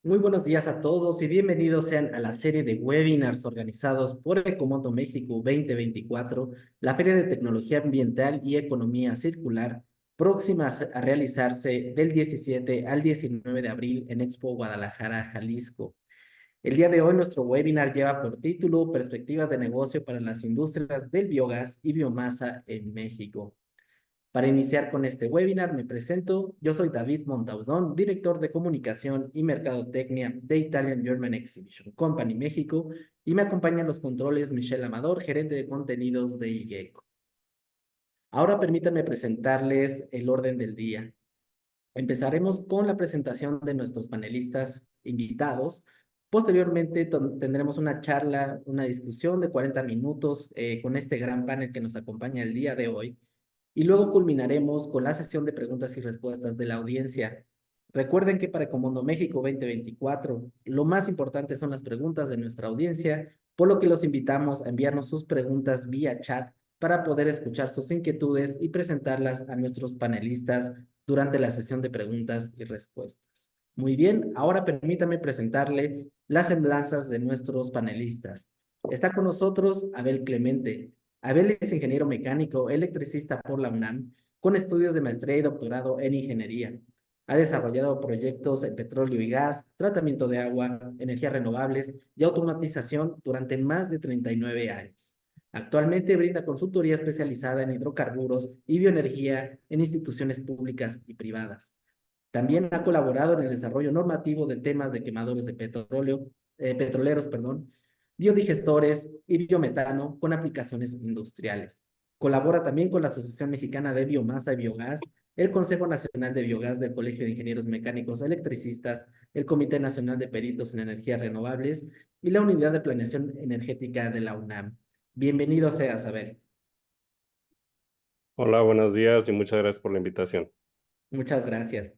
Muy buenos días a todos y bienvenidos sean a la serie de webinars organizados por Ecomondo México 2024, la Feria de Tecnología Ambiental y Economía Circular, próxima a realizarse del 17 al 19 de abril en Expo Guadalajara, Jalisco. El día de hoy nuestro webinar lleva por título Perspectivas de negocio para las industrias del biogás y biomasa en México. Para iniciar con este webinar me presento, yo soy David Montaudón, director de comunicación y mercadotecnia de Italian German Exhibition Company México, y me acompañan los controles Michelle Amador, gerente de contenidos de IGECO. Ahora permítanme presentarles el orden del día. Empezaremos con la presentación de nuestros panelistas invitados. Posteriormente tendremos una charla, una discusión de 40 minutos con este gran panel que nos acompaña el día de hoy. Y luego culminaremos con la sesión de preguntas y respuestas de la audiencia. Recuerden que para Ecomundo México 2024, lo más importante son las preguntas de nuestra audiencia, por lo que los invitamos a enviarnos sus preguntas vía chat para poder escuchar sus inquietudes y presentarlas a nuestros panelistas durante la sesión de preguntas y respuestas. Muy bien, ahora permítame presentarle las semblanzas de nuestros panelistas. Está con nosotros Abel Clemente. Abel es ingeniero mecánico, electricista por la UNAM, con estudios de maestría y doctorado en ingeniería. Ha desarrollado proyectos en petróleo y gas, tratamiento de agua, energías renovables y automatización durante más de 39 años. Actualmente brinda consultoría especializada en hidrocarburos y bioenergía en instituciones públicas y privadas. También ha colaborado en el desarrollo normativo de temas de quemadores de petroleros, biodigestores y biometano con aplicaciones industriales. Colabora también con la Asociación Mexicana de Biomasa y Biogás, el Consejo Nacional de Biogás del Colegio de Ingenieros Mecánicos Electricistas, el Comité Nacional de Peritos en Energías Renovables y la Unidad de Planeación Energética de la UNAM. Bienvenido seas, Abel. Hola, buenos días y muchas gracias por la invitación. Muchas gracias.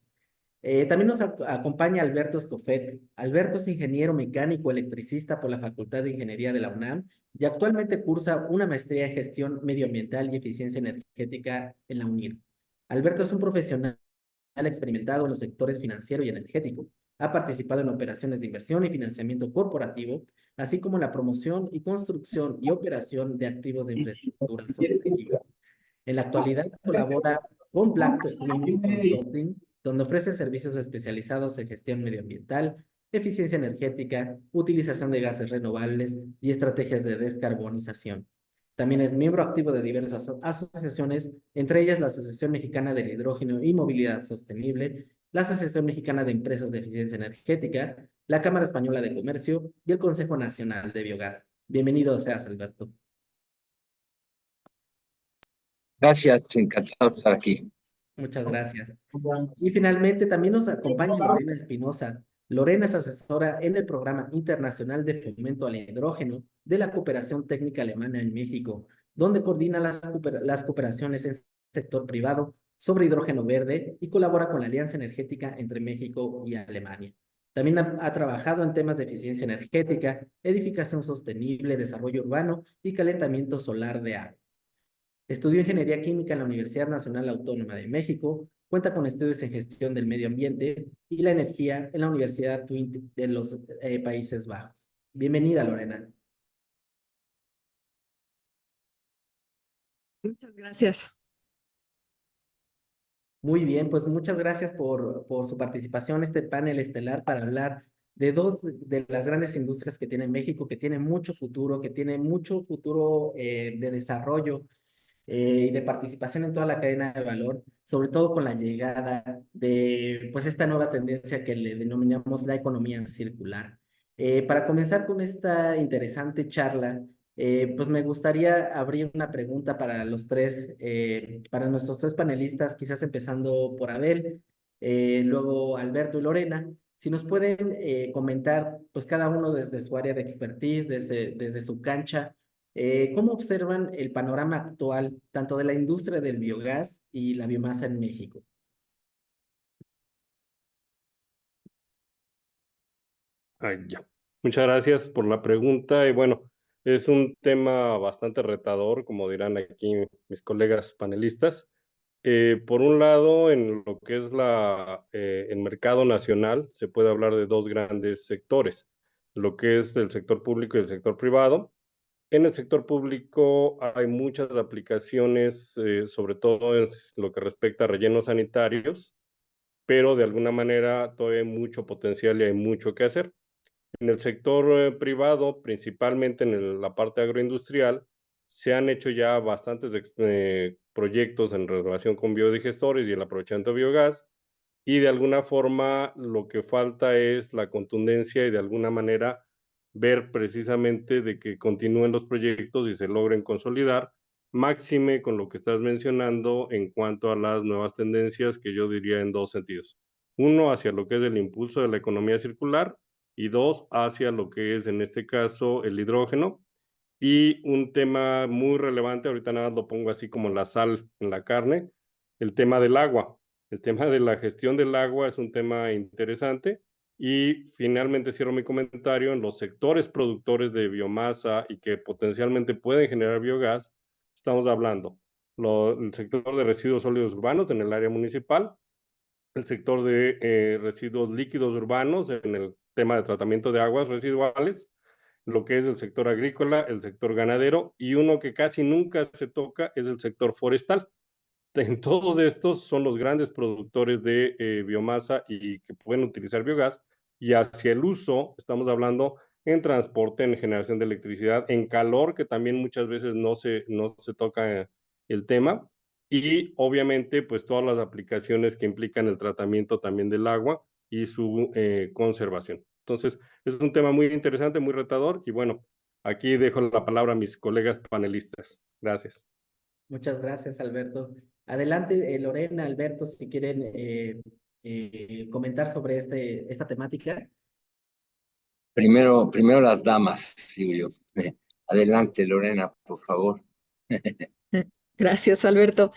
También nos acompaña Alberto Escofet. Alberto es ingeniero mecánico electricista por la Facultad de Ingeniería de la UNAM y actualmente cursa una maestría en gestión medioambiental y eficiencia energética en la UNIR. Alberto es un profesional experimentado en los sectores financiero y energético. Ha participado en operaciones de inversión y financiamiento corporativo, así como en la promoción y construcción y operación de activos de infraestructura sostenible. En la actualidad colabora con Black Twin Consulting, donde ofrece servicios especializados en gestión medioambiental, eficiencia energética, utilización de gases renovables y estrategias de descarbonización. También es miembro activo de diversas asociaciones, entre ellas la Asociación Mexicana del Hidrógeno y Movilidad Sostenible, la Asociación Mexicana de Empresas de Eficiencia Energética, la Cámara Española de Comercio y el Consejo Nacional de Biogás. Bienvenido seas, Alberto. Gracias, encantado de estar aquí. Muchas gracias. Y finalmente también nos acompaña Lorena Espinosa. Lorena es asesora en el Programa Internacional de Fomento al Hidrógeno de la Cooperación Técnica Alemana en México, donde coordina las cooperaciones en sector privado sobre hidrógeno verde y colabora con la Alianza Energética entre México y Alemania. También ha trabajado en temas de eficiencia energética, edificación sostenible, desarrollo urbano y calentamiento solar de agua. Estudió ingeniería química en la Universidad Nacional Autónoma de México, cuenta con estudios en gestión del medio ambiente y la energía en la Universidad Twente de los Países Bajos. Bienvenida, Lorena. Muchas gracias. Muy bien, pues muchas gracias por su participación en este panel estelar para hablar de dos de las grandes industrias que tiene México, que tiene mucho futuro, de desarrollo y de participación en toda la cadena de valor, sobre todo con la llegada de pues esta nueva tendencia que le denominamos la economía circular. Para comenzar con esta interesante charla, pues me gustaría abrir una pregunta para los tres, para nuestros tres panelistas, quizás empezando por Abel, luego Alberto y Lorena. Si nos pueden comentar, pues cada uno desde su área de expertise, desde su cancha, ¿cómo observan el panorama actual tanto de la industria del biogás y la biomasa en México? Ya. Muchas gracias por la pregunta y bueno, es un tema bastante retador, como dirán aquí mis colegas panelistas. Por un lado, en lo que es el mercado nacional, se puede hablar de dos grandes sectores, lo que es el sector público y el sector privado. En el sector público hay muchas aplicaciones, sobre todo en lo que respecta a rellenos sanitarios, pero de alguna manera todavía hay mucho potencial y hay mucho que hacer. En el sector privado, principalmente en la parte agroindustrial, se han hecho ya bastantes proyectos en relación con biodigestores y el aprovechamiento de biogás, y de alguna forma lo que falta es la contundencia y de alguna manera ver precisamente de que continúen los proyectos y se logren consolidar, máxime con lo que estás mencionando en cuanto a las nuevas tendencias, que yo diría en dos sentidos. Uno, hacia lo que es el impulso de la economía circular, y dos, hacia lo que es en este caso el hidrógeno. Y un tema muy relevante, ahorita nada más lo pongo así como la sal en la carne, el tema del agua. El tema de la gestión del agua es un tema interesante. Y finalmente cierro mi comentario en los sectores productores de biomasa y que potencialmente pueden generar biogás. Estamos hablando el sector de residuos sólidos urbanos en el área municipal, el sector de residuos líquidos urbanos en el tema de tratamiento de aguas residuales, lo que es el sector agrícola, el sector ganadero, y uno que casi nunca se toca es el sector forestal. En todos estos son los grandes productores de biomasa y que pueden utilizar biogás, y hacia el uso estamos hablando en transporte, en generación de electricidad, en calor, que también muchas veces no se toca el tema, y obviamente pues todas las aplicaciones que implican el tratamiento también del agua y su conservación. Entonces, es un tema muy interesante, muy retador, y bueno, aquí dejo la palabra a mis colegas panelistas. Gracias. Muchas gracias, Alberto. Adelante, Lorena, Alberto, si quieren comentar sobre esta temática. Primero las damas, digo yo. Adelante, Lorena, por favor. Gracias, Alberto.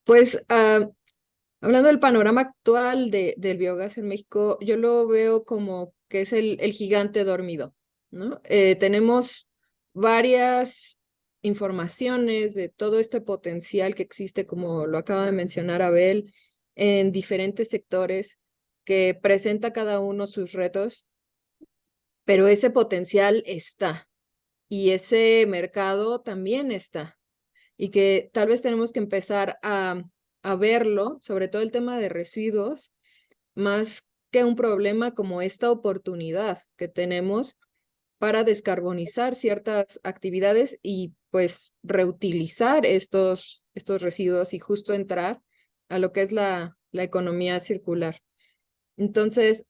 Pues hablando del panorama actual del biogás en México, yo lo veo como que es el gigante dormido, ¿no? Tenemos varias informaciones de todo este potencial que existe, como lo acaba de mencionar Abel, en diferentes sectores que presenta cada uno sus retos, pero ese potencial está y ese mercado también está y que tal vez tenemos que empezar a verlo, sobre todo el tema de residuos, más que un problema como esta oportunidad que tenemos para descarbonizar ciertas actividades y pues reutilizar estos residuos y justo entrar a lo que es la economía circular. Entonces,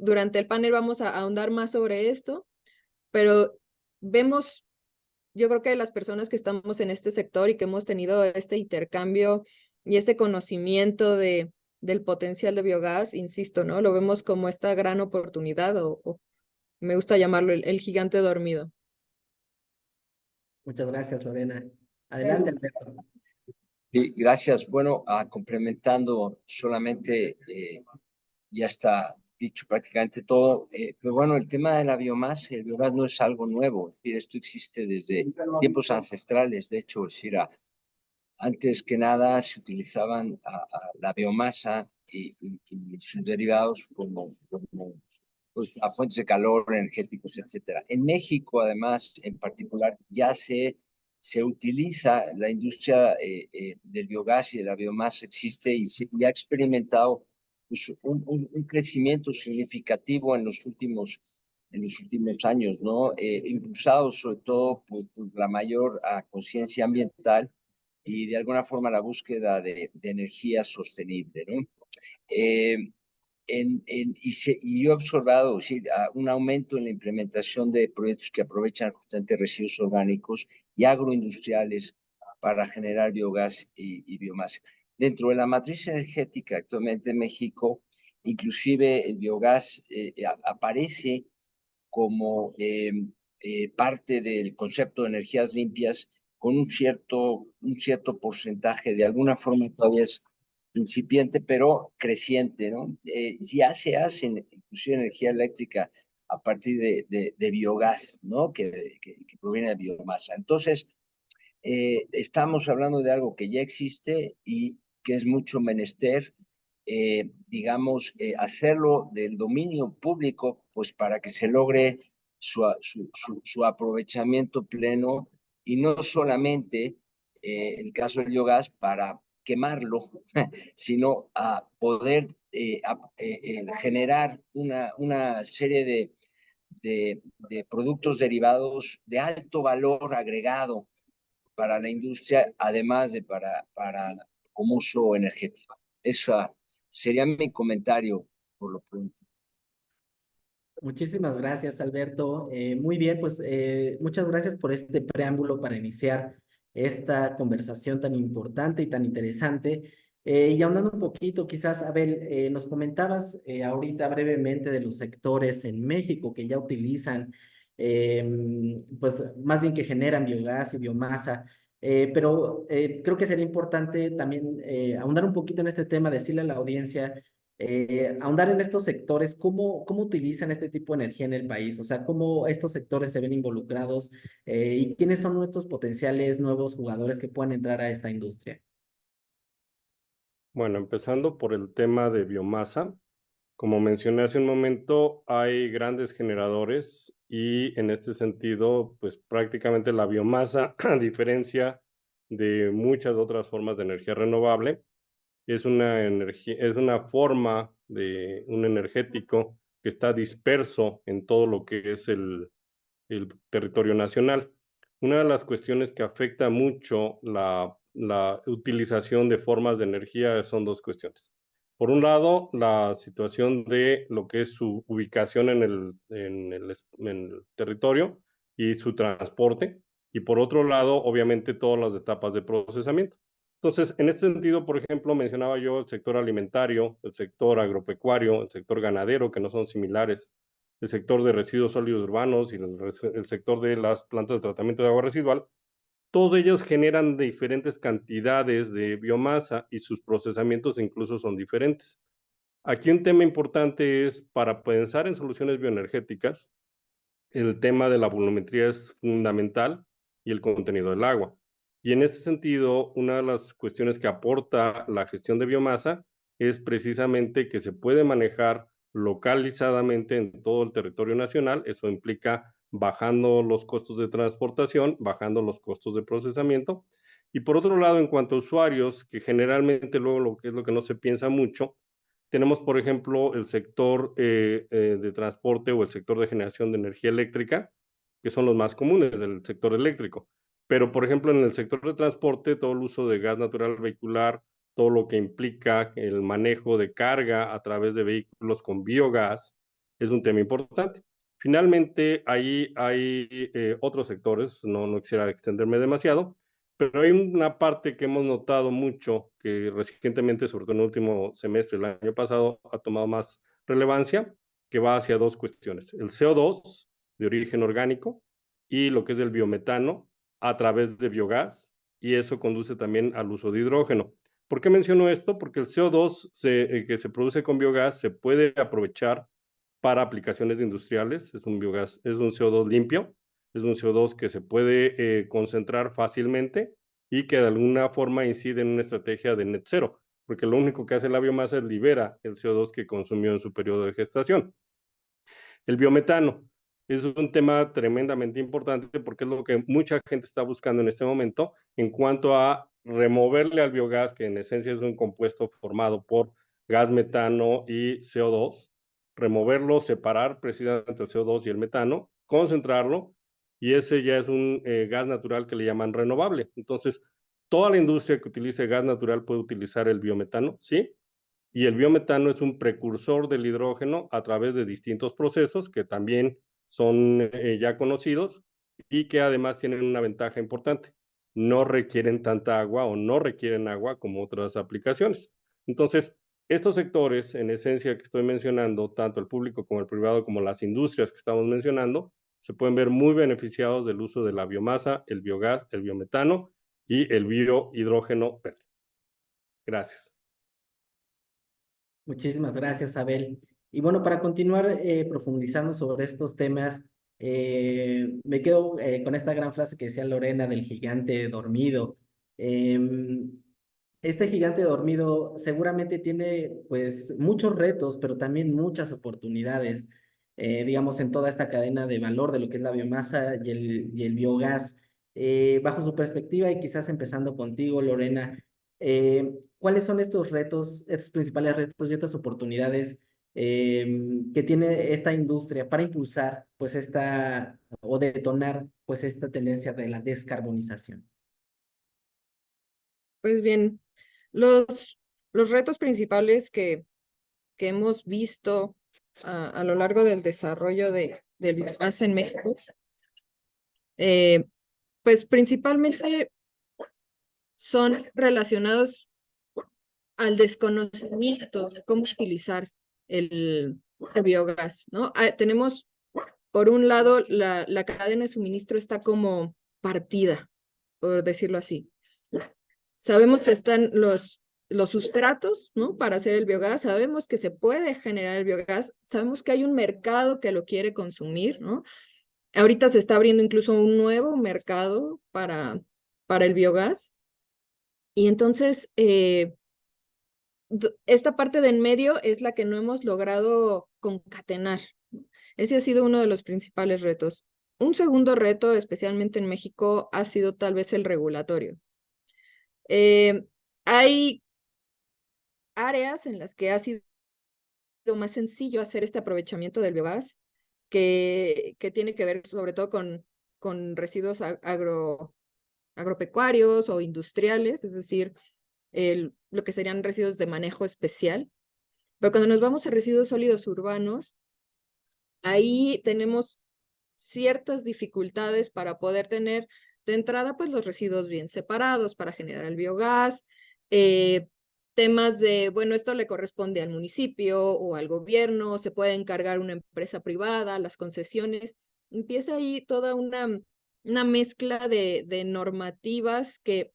durante el panel vamos a ahondar más sobre esto, pero vemos, yo creo que las personas que estamos en este sector y que hemos tenido este intercambio y este conocimiento del potencial de biogás, insisto, ¿no? Lo vemos como esta gran oportunidad o me gusta llamarlo el gigante dormido. Muchas gracias, Lorena. Adelante, Alberto. Sí, gracias. Bueno, complementando solamente, ya está dicho prácticamente todo, pero bueno, el tema de la biomasa, el biogás no es algo nuevo, es decir, esto existe desde tiempos ancestrales, de hecho, es decir, antes que nada se utilizaban la biomasa y sus derivados como pues, a fuentes de calor, energéticos, etcétera. En México, además, en particular, ya se utiliza la industria del biogás y de la biomasa existe y ha experimentado pues, un crecimiento significativo en los últimos años, ¿no? Impulsado sobre todo por la mayor conciencia ambiental y de alguna forma la búsqueda de energía sostenible, ¿no? Y yo he observado sí, un aumento en la implementación de proyectos que aprovechan justamente residuos orgánicos y agroindustriales para generar biogás y biomasa. Dentro de la matriz energética actualmente en México, inclusive el biogás aparece como parte del concepto de energías limpias con un cierto porcentaje, de alguna forma todavía es incipiente, pero creciente, ¿no? Ya se hace inclusive energía eléctrica a partir de biogás, ¿no? Que proviene de biomasa. Entonces, estamos hablando de algo que ya existe y que es mucho menester, digamos, hacerlo del dominio público, pues para que se logre su aprovechamiento pleno y no solamente el caso del biogás para quemarlo, sino a poder generar una serie de productos derivados de alto valor agregado para la industria, además de para como uso energético. Eso sería mi comentario por lo pronto. Muchísimas gracias, Alberto. Muy bien, pues muchas gracias por este preámbulo para iniciar esta conversación tan importante y tan interesante. Y ahondando un poquito, quizás, Abel, nos comentabas ahorita brevemente de los sectores en México que ya utilizan, pues más bien que generan biogás y biomasa. Pero creo que sería importante también ahondar un poquito en este tema, decirle a la audiencia ahondar en estos sectores, ¿cómo utilizan este tipo de energía en el país? O sea, ¿cómo estos sectores se ven involucrados y quiénes son nuestros potenciales nuevos jugadores que puedan entrar a esta industria? Bueno, empezando por el tema de biomasa, como mencioné hace un momento, hay grandes generadores y en este sentido, pues prácticamente la biomasa, a diferencia de muchas otras formas de energía renovable, es una forma de un energético que está disperso en todo lo que es el territorio nacional. Una de las cuestiones que afecta mucho la utilización de formas de energía son dos cuestiones. Por un lado, la situación de lo que es su ubicación en el territorio y su transporte. Y por otro lado, obviamente, todas las etapas de procesamiento. Entonces, en este sentido, por ejemplo, mencionaba yo el sector alimentario, el sector agropecuario, el sector ganadero, que no son similares, el sector de residuos sólidos urbanos y el sector de las plantas de tratamiento de agua residual. Todos ellos generan diferentes cantidades de biomasa y sus procesamientos incluso son diferentes. Aquí un tema importante es, para pensar en soluciones bioenergéticas, el tema de la volumetría es fundamental y el contenido del agua. Y en este sentido, una de las cuestiones que aporta la gestión de biomasa es precisamente que se puede manejar localizadamente en todo el territorio nacional. Eso implica bajando los costos de transportación, bajando los costos de procesamiento. Y por otro lado, en cuanto a usuarios, que generalmente luego lo que es lo que no se piensa mucho, tenemos, por ejemplo, el sector de transporte o el sector de generación de energía eléctrica, que son los más comunes del sector eléctrico. Pero, por ejemplo, en el sector de transporte, todo el uso de gas natural vehicular, todo lo que implica el manejo de carga a través de vehículos con biogás, es un tema importante. Finalmente, ahí hay otros sectores, no quisiera extenderme demasiado, pero hay una parte que hemos notado mucho, que recientemente, sobre todo en el último semestre, el año pasado, ha tomado más relevancia, que va hacia dos cuestiones. El CO2 de origen orgánico y lo que es el biometano a través de biogás, y eso conduce también al uso de hidrógeno. ¿Por qué menciono esto? Porque el CO2 que se produce con biogás se puede aprovechar para aplicaciones industriales, es un biogás, es un CO2 limpio, es un CO2 que se puede concentrar fácilmente y que de alguna forma incide en una estrategia de net cero, porque lo único que hace la biomasa es libera el CO2 que consumió en su periodo de gestación. El biometano es un tema tremendamente importante porque es lo que mucha gente está buscando en este momento en cuanto a removerle al biogás, que en esencia es un compuesto formado por gas metano y CO2, removerlo, separar precisamente el CO2 y el metano, concentrarlo, y ese ya es un gas natural que le llaman renovable. Entonces, toda la industria que utilice gas natural puede utilizar el biometano, ¿sí? Y el biometano es un precursor del hidrógeno a través de distintos procesos que también son ya conocidos y que además tienen una ventaja importante. No requieren tanta agua o no requieren agua como otras aplicaciones. Entonces, estos sectores, en esencia que estoy mencionando, tanto el público como el privado, como las industrias que estamos mencionando, se pueden ver muy beneficiados del uso de la biomasa, el biogás, el biometano y el biohidrógeno verde. Gracias. Muchísimas gracias, Abel. Y bueno, para continuar profundizando sobre estos temas, Me quedo con esta gran frase que decía Lorena del gigante dormido. Em, este gigante dormido seguramente tiene pues muchos retos, pero también muchas oportunidades, digamos, en toda esta cadena de valor de lo que es la biomasa y el biogás. Bajo su perspectiva y quizás empezando contigo, Lorena, ¿cuáles son estos retos, estos principales retos y estas oportunidades que tiene esta industria para impulsar pues esta o detonar pues esta tendencia de la descarbonización? Pues bien, los retos principales que hemos visto a lo largo del desarrollo del biogás en México, eh, pues principalmente son relacionados al desconocimiento de cómo utilizar el biogás, ¿no? Tenemos, por un lado, la cadena de suministro está como partida, por decirlo así. Sabemos que están los sustratos, ¿no? Para hacer el biogás, sabemos que se puede generar el biogás, sabemos que hay un mercado que lo quiere consumir, ¿no? Ahorita se está abriendo incluso un nuevo mercado para el biogás. Y entonces, esta parte de en medio es la que no hemos logrado concatenar. Ese ha sido uno de los principales retos. Un segundo reto, especialmente en México, ha sido tal vez el regulatorio. Hay áreas en las que ha sido más sencillo hacer este aprovechamiento del biogás, que tiene que ver sobre todo con residuos agropecuarios o industriales, es decir, lo que serían residuos de manejo especial. Pero cuando nos vamos a residuos sólidos urbanos, ahí tenemos ciertas dificultades para poder tener de entrada pues los residuos bien separados para generar el biogás, temas de, bueno, esto le corresponde al municipio o al gobierno, se puede encargar una empresa privada, las concesiones, empieza ahí toda una mezcla de normativas que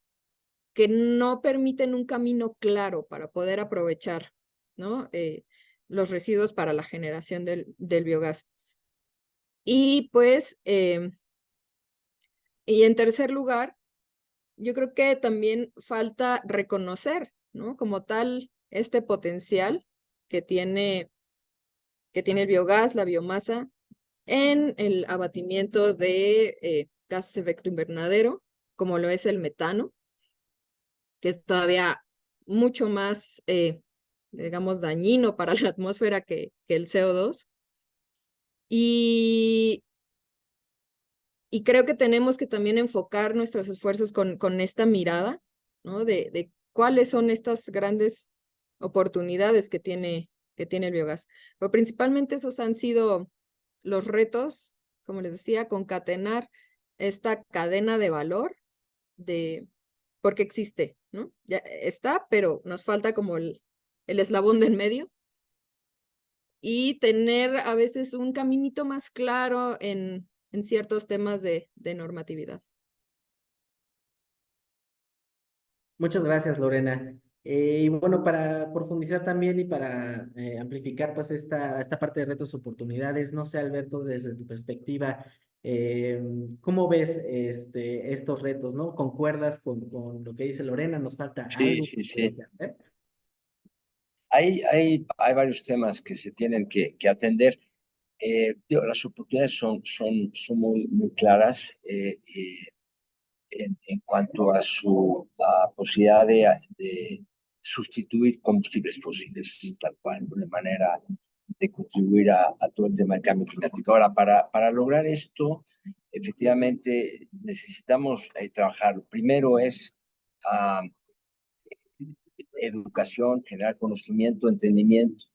no permiten un camino claro para poder aprovechar, ¿no? Los residuos para la generación del biogás. Y pues, y en tercer lugar, yo creo que también falta reconocer, ¿no? Como tal, este potencial que tiene el biogás, la biomasa, en el abatimiento de gases de efecto invernadero, como lo es el metano, que es todavía mucho más, digamos, dañino para la atmósfera que el CO2. Y creo que tenemos que también enfocar nuestros esfuerzos con esta mirada, ¿no? De cuáles son estas grandes oportunidades que tiene el biogás. Pero principalmente esos han sido los retos, como les decía, concatenar esta cadena de valor porque existe, ¿no? Ya está, pero nos falta como el eslabón de en medio y tener a veces un caminito más claro en ciertos temas de normatividad. Muchas gracias, Lorena. Y bueno, para profundizar también y para amplificar pues esta parte de retos y oportunidades, no sé, Alberto, desde tu perspectiva, eh, ¿cómo ves estos retos, no? ¿Concuerdas con lo que dice Lorena? ¿Nos falta Sí, algo sí, que sí. hacer? Hay varios temas que se tienen que atender. Las oportunidades son muy claras en cuanto a su posibilidad de sustituir combustibles fósiles, tal cual, ¿no? De manera de contribuir a todo el tema del cambio climático. Ahora, para lograr esto, efectivamente necesitamos trabajar. Primero es uh, educación, generar conocimiento, entendimiento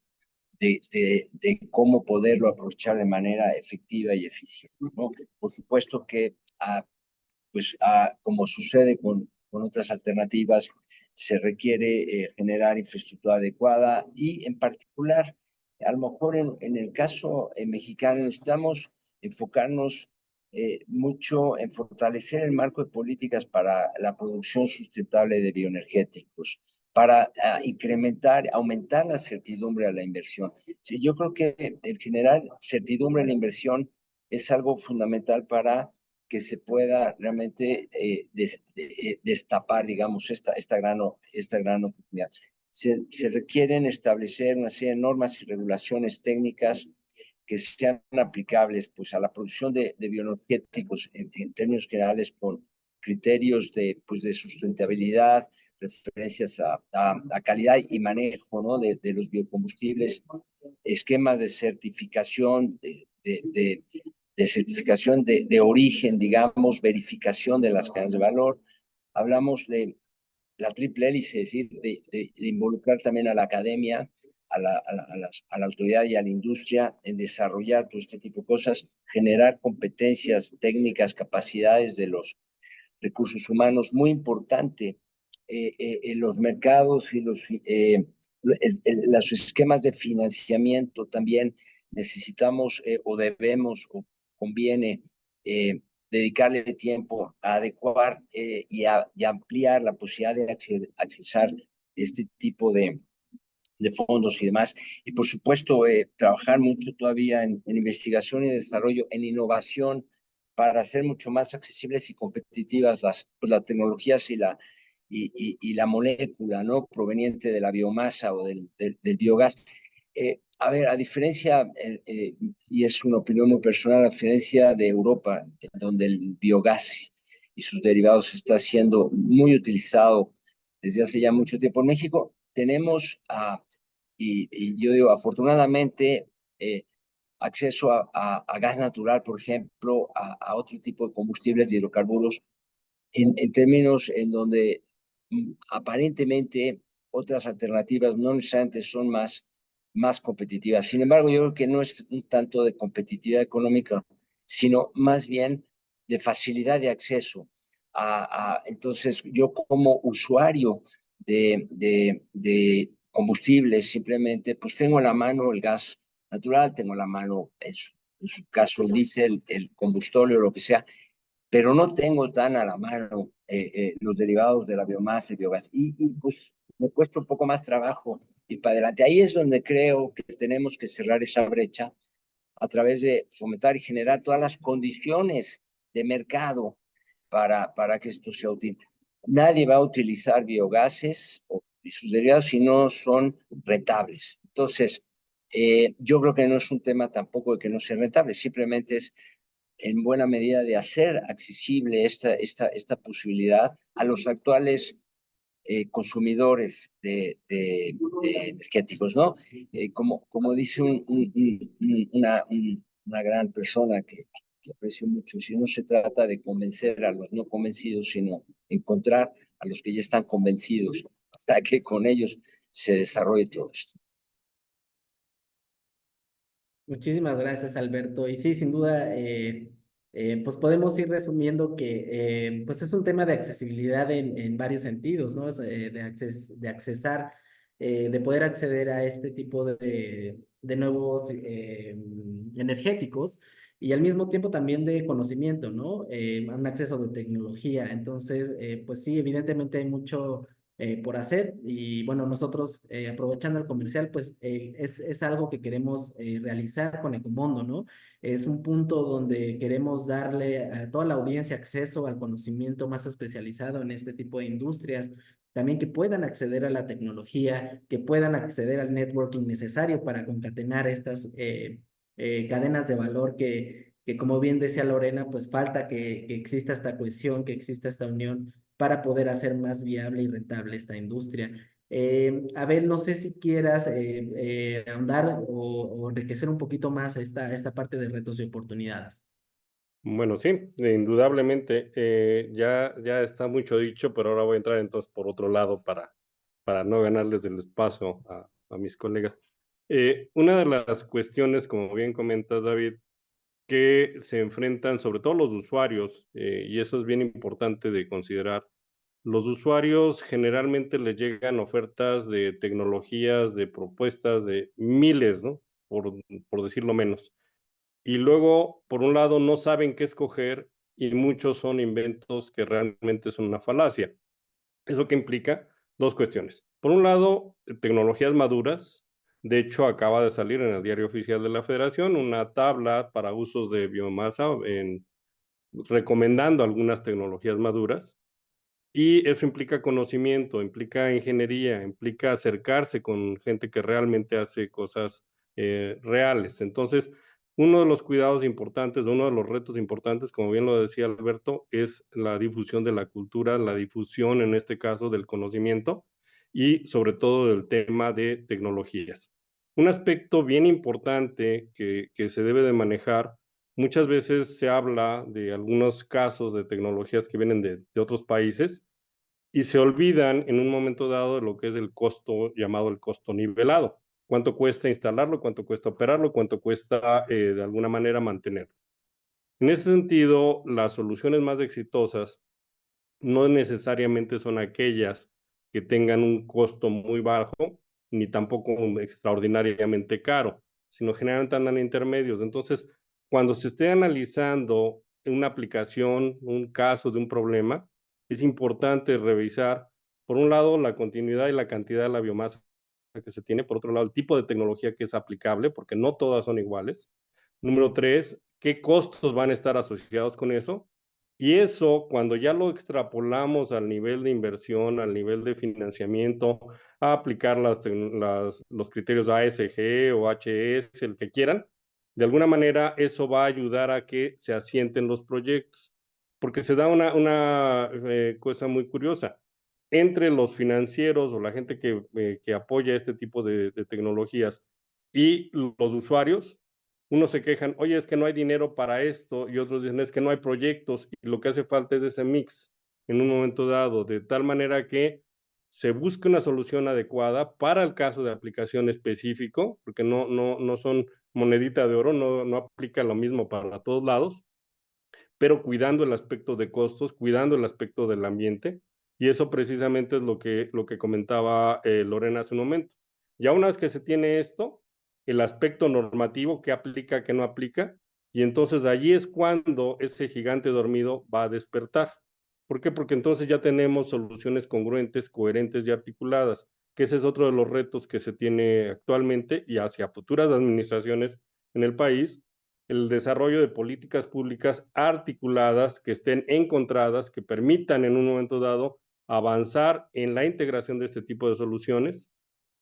de cómo poderlo aprovechar de manera efectiva y eficiente, ¿no? Por supuesto que, como sucede con otras alternativas, se requiere generar infraestructura adecuada y, en particular, a lo mejor en el caso mexicano, necesitamos enfocarnos mucho en fortalecer el marco de políticas para la producción sustentable de bioenergéticos, para aumentar la certidumbre a la inversión. Sí, yo creo que el generar certidumbre a la inversión es algo fundamental para que se pueda realmente destapar, digamos, esta gran oportunidad. Se requieren establecer una serie de normas y regulaciones técnicas que sean aplicables pues, a la producción de bioenergéticos en términos generales con criterios pues, de sustentabilidad, referencias a calidad y manejo, ¿no? de los biocombustibles, esquemas de certificación, de certificación de origen, digamos, verificación de las cadenas de valor. Hablamos de la triple hélice, es decir, de involucrar también a la academia, a la autoridad y a la industria en desarrollar todo este tipo de cosas, generar competencias técnicas, capacidades de los recursos humanos, muy importante en los mercados y los esquemas de financiamiento también necesitamos o debemos o conviene dedicarle tiempo a adecuar y ampliar la posibilidad de accesar este tipo de fondos y demás. Y por supuesto, trabajar mucho todavía en investigación y desarrollo, en innovación, para hacer mucho más accesibles y competitivas las tecnologías y la molécula, ¿no? Proveniente de la biomasa o del biogás. A ver, a diferencia, y es una opinión muy personal, a diferencia de Europa, donde el biogás y sus derivados está siendo muy utilizado desde hace ya mucho tiempo en México, tenemos y yo digo, afortunadamente, acceso a gas natural, por ejemplo, a otro tipo de combustibles de hidrocarburos, en términos en donde aparentemente otras alternativas no necesariamente son más competitivas. Sin embargo, yo creo que no es un tanto de competitividad económica, sino más bien de facilidad de acceso. Entonces, yo como usuario de combustibles, simplemente, pues tengo a la mano el gas natural, tengo a la mano, en su caso, el diésel, el combustible o lo que sea, pero no tengo tan a la mano los derivados de la biomasa y biogás. Y pues me cuesta un poco más trabajo ir para adelante. Ahí es donde creo que tenemos que cerrar esa brecha a través de fomentar y generar todas las condiciones de mercado para que esto sea útil. Nadie va a utilizar biogases y sus derivados si no son rentables. Entonces, yo creo que no es un tema tampoco de que no sea rentable, simplemente es en buena medida de hacer accesible esta posibilidad a los actuales consumidores de energéticos, ¿no? Como dice una gran persona que aprecio mucho, si no se trata de convencer a los no convencidos, sino encontrar a los que ya están convencidos, para que con ellos se desarrolle todo esto. Muchísimas gracias, Alberto. Y sí, sin duda, pues podemos ir resumiendo que pues es un tema de accesibilidad en varios sentidos, ¿no? De accesar, de poder acceder a este tipo de nuevos energéticos y al mismo tiempo también de conocimiento, ¿no? Un acceso de tecnología. Entonces, pues sí, evidentemente hay mucho por hacer y bueno, nosotros aprovechando el comercial, pues es algo que queremos realizar con Ecomondo, ¿no? Es un punto donde queremos darle a toda la audiencia acceso al conocimiento más especializado en este tipo de industrias, también que puedan acceder a la tecnología, que puedan acceder al networking necesario para concatenar estas cadenas de valor que como bien decía Lorena, pues falta que exista esta cohesión, que exista esta unión para poder hacer más viable y rentable esta industria. Abel, no sé si quieras ahondar o enriquecer un poquito más esta parte de retos y oportunidades. Bueno, sí, indudablemente, ya está mucho dicho, pero ahora voy a entrar entonces por otro lado para no ganarles el espacio a mis colegas. Una de las cuestiones, como bien comentas, David, que se enfrentan sobre todo los usuarios, y eso es bien importante de considerar. Los usuarios generalmente les llegan ofertas de tecnologías, de propuestas de miles, ¿no? Por decirlo menos. Y luego, por un lado, no saben qué escoger y muchos son inventos que realmente son una falacia. ¿Eso qué implica? Dos cuestiones. Por un lado, tecnologías maduras, De hecho, acaba de salir en el Diario Oficial de la Federación una tabla para usos de biomasa recomendando algunas tecnologías maduras. Y eso implica conocimiento, implica ingeniería, implica acercarse con gente que realmente hace cosas reales. Entonces, uno de los cuidados importantes, uno de los retos importantes, como bien lo decía Alberto, es la difusión de la cultura, la difusión, en este caso, del conocimiento y sobre todo del tema de tecnologías. Un aspecto bien importante que se debe de manejar. Muchas veces se habla de algunos casos de tecnologías que vienen de otros países y se olvidan en un momento dado de lo que es el costo llamado el costo nivelado. ¿Cuánto cuesta instalarlo? ¿Cuánto cuesta operarlo? ¿Cuánto cuesta de alguna manera mantenerlo? En ese sentido, las soluciones más exitosas no necesariamente son aquellas que tengan un costo muy bajo, ni tampoco extraordinariamente caro, sino generalmente andan intermedios. Entonces, cuando se esté analizando una aplicación, un caso de un problema, es importante revisar, por un lado, la continuidad y la cantidad de la biomasa que se tiene, por otro lado, el tipo de tecnología que es aplicable, porque no todas son iguales. Número 3, qué costos van a estar asociados con eso. Y eso, cuando ya lo extrapolamos al nivel de inversión, al nivel de financiamiento, a aplicar los criterios ASG o HS, el que quieran, de alguna manera eso va a ayudar a que se asienten los proyectos. Porque se da una cosa muy curiosa. Entre los financieros o la gente que apoya este tipo de tecnologías y los usuarios, unos se quejan, oye, es que no hay dinero para esto, y otros dicen, es que no hay proyectos, y lo que hace falta es ese mix en un momento dado, de tal manera que se busque una solución adecuada para el caso de aplicación específico, porque no son monedita de oro, no aplica lo mismo para todos lados, pero cuidando el aspecto de costos, cuidando el aspecto del ambiente, y eso precisamente es lo que comentaba Lorena hace un momento. Ya una vez que se tiene esto, el aspecto normativo, qué aplica, qué no aplica, y entonces allí es cuando ese gigante dormido va a despertar. ¿Por qué? Porque entonces ya tenemos soluciones congruentes, coherentes y articuladas, que ese es otro de los retos que se tiene actualmente y hacia futuras administraciones en el país, el desarrollo de políticas públicas articuladas, que estén encontradas, que permitan en un momento dado avanzar en la integración de este tipo de soluciones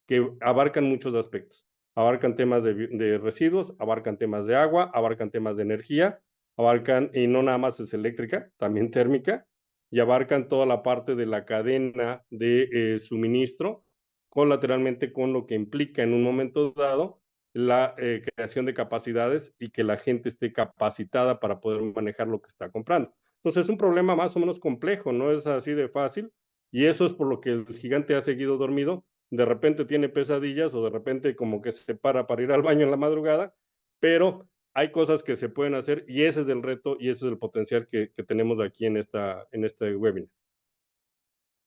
que abarcan muchos aspectos. Abarcan temas de residuos, abarcan temas de agua, abarcan temas de energía, abarcan, y no nada más es eléctrica, también térmica, y abarcan toda la parte de la cadena de suministro, colateralmente con lo que implica en un momento dado la creación de capacidades y que la gente esté capacitada para poder manejar lo que está comprando. Entonces es un problema más o menos complejo, no es así de fácil, y eso es por lo que el gigante ha seguido dormido. De repente tiene pesadillas o de repente como que se para ir al baño en la madrugada, pero hay cosas que se pueden hacer y ese es el reto y ese es el potencial que tenemos aquí en este webinar.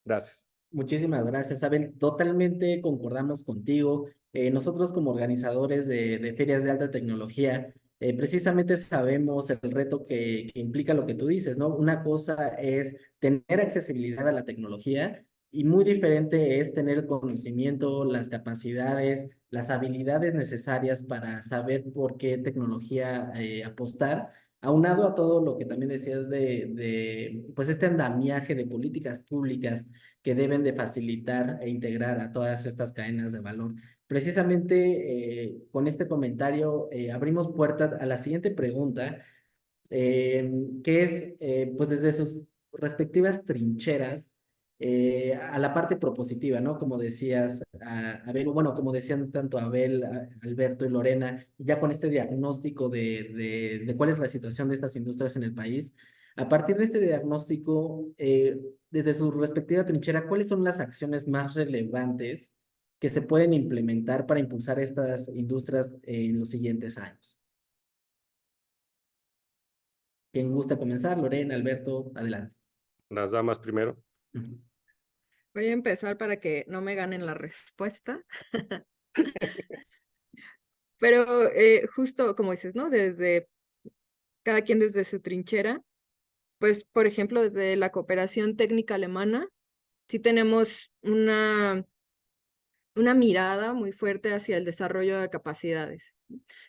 Gracias. Muchísimas gracias, Abel. Totalmente concordamos contigo. Nosotros como organizadores de ferias de alta tecnología, precisamente sabemos el reto que implica lo que tú dices, ¿no? Una cosa es tener accesibilidad a la tecnología y muy diferente es tener el conocimiento, las capacidades, las habilidades necesarias para saber por qué tecnología apostar. Aunado a todo lo que también decías pues este andamiaje de políticas públicas que deben de facilitar e integrar a todas estas cadenas de valor. Precisamente con este comentario abrimos puerta a la siguiente pregunta, que es, pues desde sus respectivas trincheras, a la parte propositiva, ¿no? Como decías, Abel, bueno, como decían tanto Abel, Alberto y Lorena, ya con este diagnóstico de cuál es la situación de estas industrias en el país. A partir de este diagnóstico, desde su respectiva trinchera, ¿cuáles son las acciones más relevantes que se pueden implementar para impulsar estas industrias en los siguientes años? ¿Quién gusta comenzar? Lorena, Alberto, adelante. Las damas primero. Ujú. Voy a empezar para que no me ganen la respuesta. Pero justo como dices, ¿no? Desde cada quien desde su trinchera, pues, por ejemplo, desde la cooperación técnica alemana, sí tenemos una una mirada muy fuerte hacia el desarrollo de capacidades,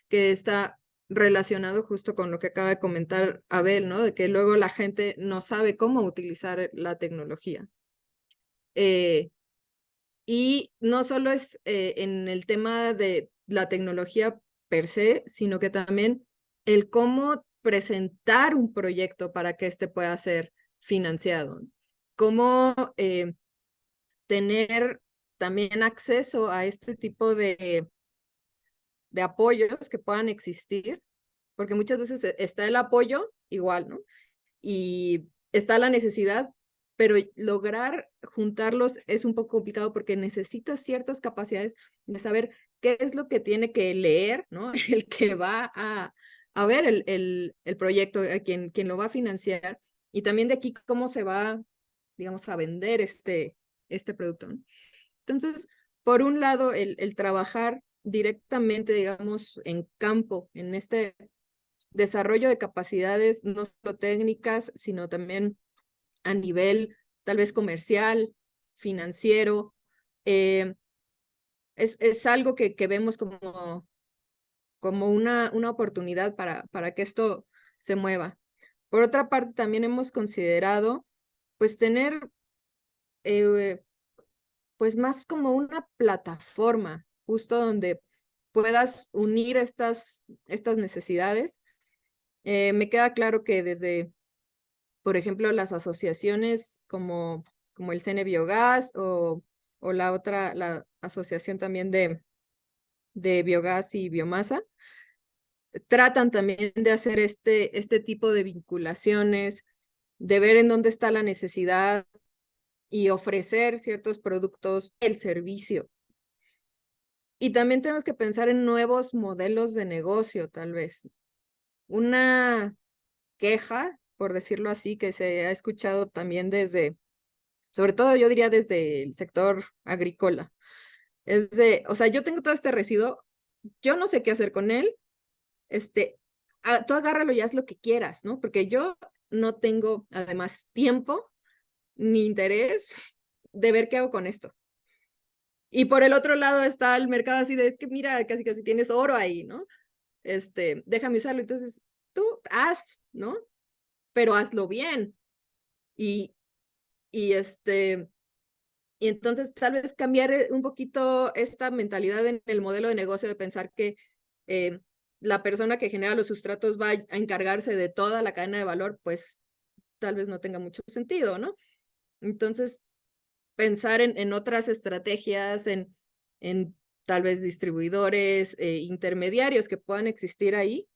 que está relacionado justo con lo que acaba de comentar Abel, ¿no? De que luego la gente no sabe cómo utilizar la tecnología. Y no solo es en el tema de la tecnología per se, sino que también el cómo presentar un proyecto para que éste pueda ser financiado. Cómo tener también acceso a este tipo de apoyos que puedan existir, porque muchas veces está el apoyo igual, ¿no? Y está la necesidad, pero lograr juntarlos es un poco complicado porque necesitas ciertas capacidades de saber qué es lo que tiene que leer, ¿no? El que va a ver el proyecto, a quien lo va a financiar, y también de aquí cómo se va, digamos, a vender este producto, ¿no? Entonces, por un lado, el trabajar directamente, digamos, en campo, en este desarrollo de capacidades, no solo técnicas, sino también a nivel tal vez comercial, financiero, es algo que vemos como una oportunidad para que esto se mueva. Por otra parte, también hemos considerado pues tener pues más como una plataforma, justo donde puedas unir estas necesidades. Me queda claro que desde, por ejemplo, las asociaciones como el CN Biogás o la otra, la asociación también de biogás y biomasa, tratan también de hacer este tipo de vinculaciones, de ver en dónde está la necesidad y ofrecer ciertos productos, el servicio. Y también tenemos que pensar en nuevos modelos de negocio, tal vez. Una queja, por decirlo así, que se ha escuchado también sobre todo yo diría desde el sector agrícola. O sea, yo tengo todo este residuo, yo no sé qué hacer con él, tú agárralo y haz lo que quieras, ¿no? Porque yo no tengo, además, tiempo ni interés de ver qué hago con esto. Y por el otro lado está el mercado así de, es que mira, casi casi tienes oro ahí, ¿no? Déjame usarlo. Entonces, tú ¿no? Pero hazlo bien. Y, y y entonces tal vez cambiar un poquito esta mentalidad en el modelo de negocio de pensar que la persona que genera los sustratos va a encargarse de toda la cadena de valor, pues tal vez no tenga mucho sentido, ¿no? Entonces, pensar en otras estrategias, en tal vez distribuidores, intermediarios que puedan existir ahí,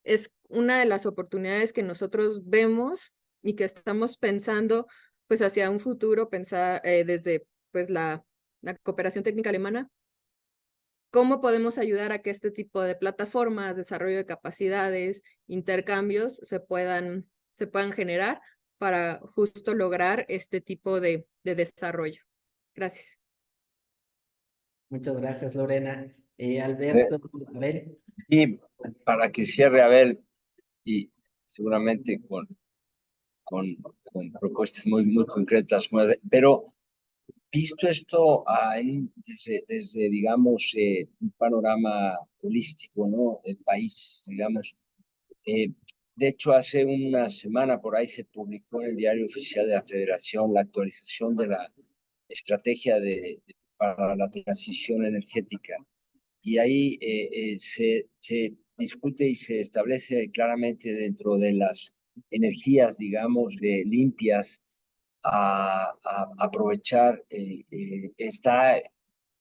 es una de las oportunidades que nosotros vemos y que estamos pensando pues hacia un futuro, pensar desde pues la cooperación técnica alemana, cómo podemos ayudar a que este tipo de plataformas, desarrollo de capacidades, intercambios se puedan generar para justo lograr este tipo de desarrollo. Gracias. Muchas gracias, Lorena. Eh, Alberto, a ver. Y para que cierre, Abel, y seguramente con propuestas muy concretas, pero visto esto desde digamos, un panorama holístico, ¿no? El país, digamos. De hecho, hace una semana por ahí se publicó en el Diario Oficial de la Federación la actualización de la estrategia para la transición energética. Y ahí se discute y se establece claramente dentro de las energías, digamos, limpias, a aprovechar, está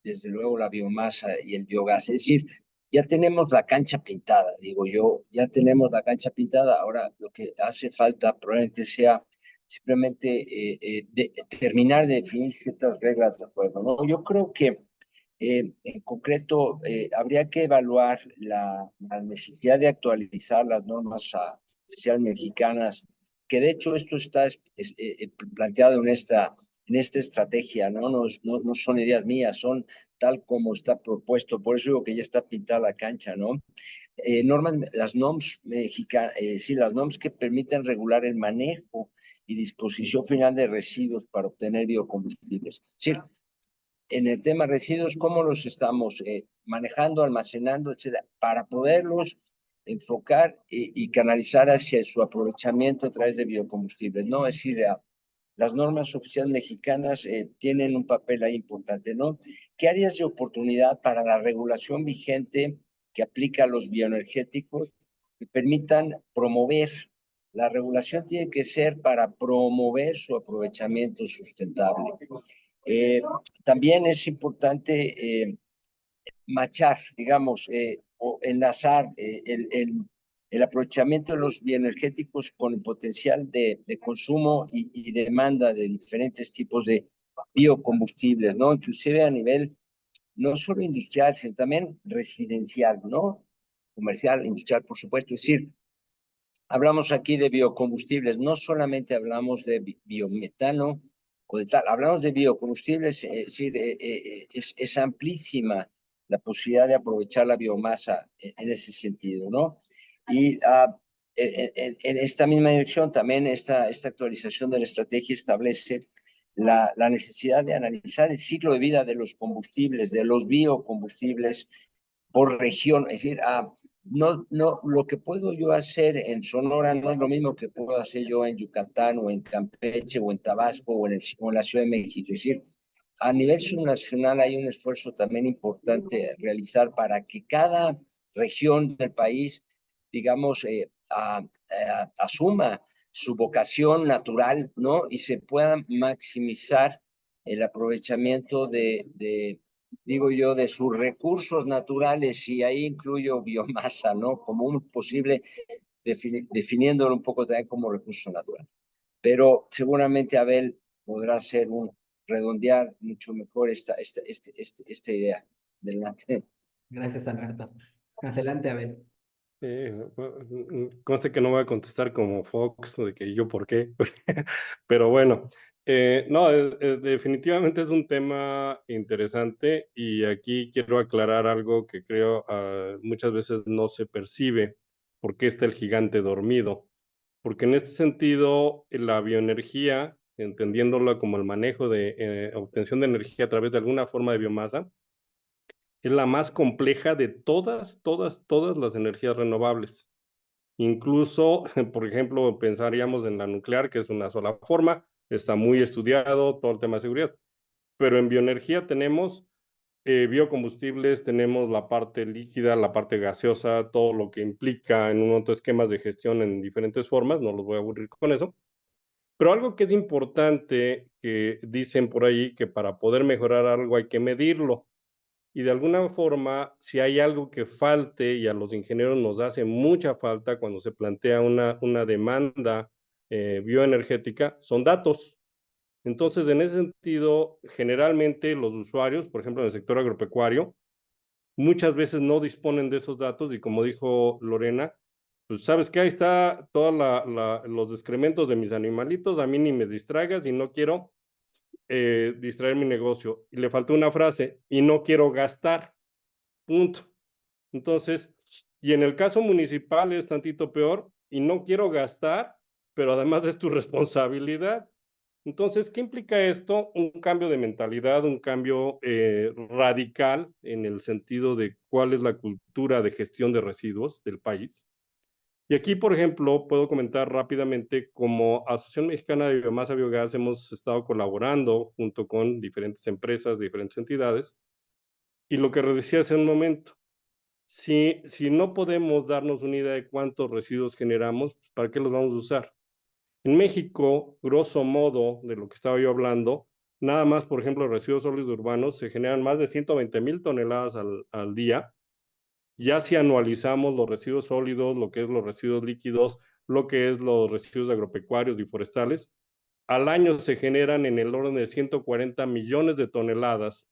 desde luego la biomasa y el biogás. Es decir, ya tenemos la cancha pintada, digo yo, ya tenemos la cancha pintada. Ahora lo que hace falta probablemente sea simplemente terminar de definir ciertas reglas de juego, ¿no? Yo creo que en concreto, habría que evaluar la necesidad de actualizar las normas especiales mexicanas, que de hecho esto está planteado en esta estrategia, ¿no? No son ideas mías, son tal como está propuesto, por eso digo que ya está pintada la cancha, ¿no? Las NOMS mexicanas, sí, las NOMS que permiten regular el manejo y disposición final de residuos para obtener biocombustibles. Sí, en el tema residuos, cómo los estamos manejando, almacenando, etcétera, para poderlos enfocar y canalizar hacia su aprovechamiento a través de biocombustibles, ¿no? Es decir, las normas oficiales mexicanas tienen un papel ahí importante, ¿no? ¿Qué áreas de oportunidad para la regulación vigente que aplica a los bioenergéticos que permitan promover? La regulación tiene que ser para promover su aprovechamiento sustentable. También es importante machar, digamos, o enlazar el aprovechamiento de los bioenergéticos con el potencial de consumo y demanda de diferentes tipos de biocombustibles, ¿no? Inclusive a nivel no solo industrial, sino también residencial, ¿no? Comercial, industrial, por supuesto. Es decir, hablamos aquí de biocombustibles, no solamente hablamos de biometano o de tal, hablamos de biocombustibles, es decir, es amplísima la posibilidad de aprovechar la biomasa en ese sentido, ¿no? Y en esta misma dirección también esta actualización de la estrategia establece la necesidad de analizar el ciclo de vida de los combustibles, de los biocombustibles por región, es decir, no, lo que puedo yo hacer en Sonora no es lo mismo que puedo hacer yo en Yucatán o en Campeche o en Tabasco o en la Ciudad de México. Es decir, a nivel subnacional hay un esfuerzo también importante a realizar para que cada región del país, digamos, asuma su vocación natural, ¿no? Y se pueda maximizar el aprovechamiento digo yo, de sus recursos naturales, y ahí incluyo biomasa, ¿no? Como un posible, definiéndolo un poco también como recurso natural. Pero seguramente Abel podrá hacer redondear mucho mejor esta idea. Adelante. Gracias, Alberto. Adelante, Abel. Conste que no voy a contestar como Fox, de que yo por qué, pero bueno, no, definitivamente es un tema interesante y aquí quiero aclarar algo que creo muchas veces no se percibe, por qué está el gigante dormido, porque en este sentido la bioenergía, entendiéndola como el manejo de obtención de energía a través de alguna forma de biomasa, es la más compleja de todas las energías renovables. Incluso, por ejemplo, pensaríamos en la nuclear, que es una sola forma, está muy estudiado todo el tema de seguridad, pero en bioenergía tenemos biocombustibles, tenemos la parte líquida, la parte gaseosa, todo lo que implica en un montón de esquemas de gestión en diferentes formas, no los voy a aburrir con eso, pero algo que es importante, que dicen por ahí, que para poder mejorar algo hay que medirlo. Y de alguna forma, si hay algo que falte, y a los ingenieros nos hace mucha falta cuando se plantea una demanda bioenergética, son datos. Entonces, en ese sentido, generalmente los usuarios, por ejemplo, en el sector agropecuario, muchas veces no disponen de esos datos y como dijo Lorena, pues sabes que ahí está todos los excrementos de mis animalitos, a mí ni me distraigas y no quiero distraer mi negocio. Y le faltó una frase, y no quiero gastar. Punto. Entonces, y en el caso municipal es tantito peor, y no quiero gastar, pero además es tu responsabilidad. Entonces, ¿qué implica esto? Un cambio de mentalidad, un cambio radical en el sentido de cuál es la cultura de gestión de residuos del país. Y aquí, por ejemplo, puedo comentar rápidamente, como Asociación Mexicana de Biomasa Biogás hemos estado colaborando junto con diferentes empresas, diferentes entidades, y lo que decía hace un momento, si no podemos darnos una idea de cuántos residuos generamos, ¿para qué los vamos a usar? En México, grosso modo, de lo que estaba yo hablando, nada más, por ejemplo, residuos sólidos urbanos, se generan más de 120,000 toneladas al día. Ya si anualizamos los residuos sólidos, lo que es los residuos líquidos, lo que es los residuos agropecuarios y forestales, al año se generan en el orden de 140 millones de toneladas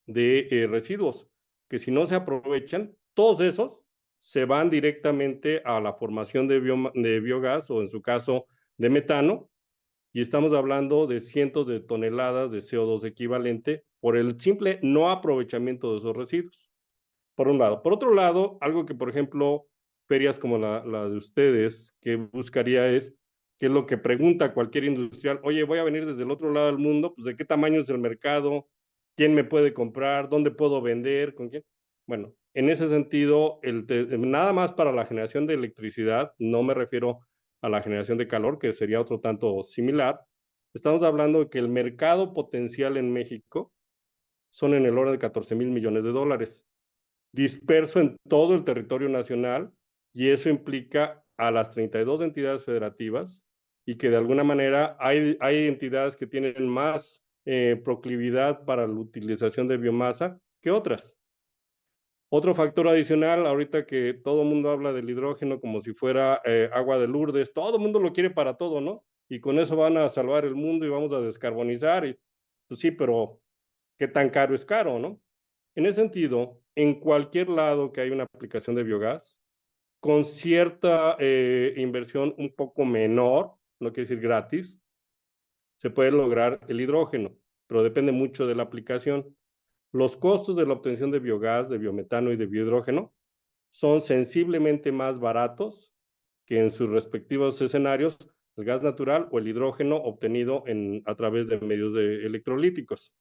de residuos, que si no se aprovechan, todos esos se van directamente a la formación de biogás o en su caso de metano, y estamos hablando de cientos de toneladas de CO2 equivalente por el simple no aprovechamiento de esos residuos, por un lado. Por otro lado, algo que, por ejemplo, ferias como la de ustedes, que buscaría es, que es lo que pregunta cualquier industrial, oye, voy a venir desde el otro lado del mundo, pues ¿de qué tamaño es el mercado? quién me puede comprar, dónde puedo vender, con quién. Bueno, en ese sentido, nada más para la generación de electricidad, no me refiero a la generación de calor, que sería otro tanto similar. Estamos hablando de que el mercado potencial en México son en el orden de 14,000 millones de dólares, disperso en todo el territorio nacional, y eso implica a las 32 entidades federativas, y que de alguna manera hay entidades que tienen más proclividad para la utilización de biomasa que otras. Otro factor adicional, ahorita que todo el mundo habla del hidrógeno como si fuera agua de Lourdes, todo el mundo lo quiere para todo, ¿no? Y con eso van a salvar el mundo y vamos a descarbonizar. Y, pues sí, pero ¿qué tan caro es caro, no? En ese sentido, en cualquier lado que haya una aplicación de biogás, con cierta inversión un poco menor, no quiere decir gratis, se puede lograr el hidrógeno, pero depende mucho de la aplicación. Los costos de la obtención de biogás, de biometano y de biohidrógeno son sensiblemente más baratos que en sus respectivos escenarios el gas natural o el hidrógeno obtenido a través de medios electrolíticos.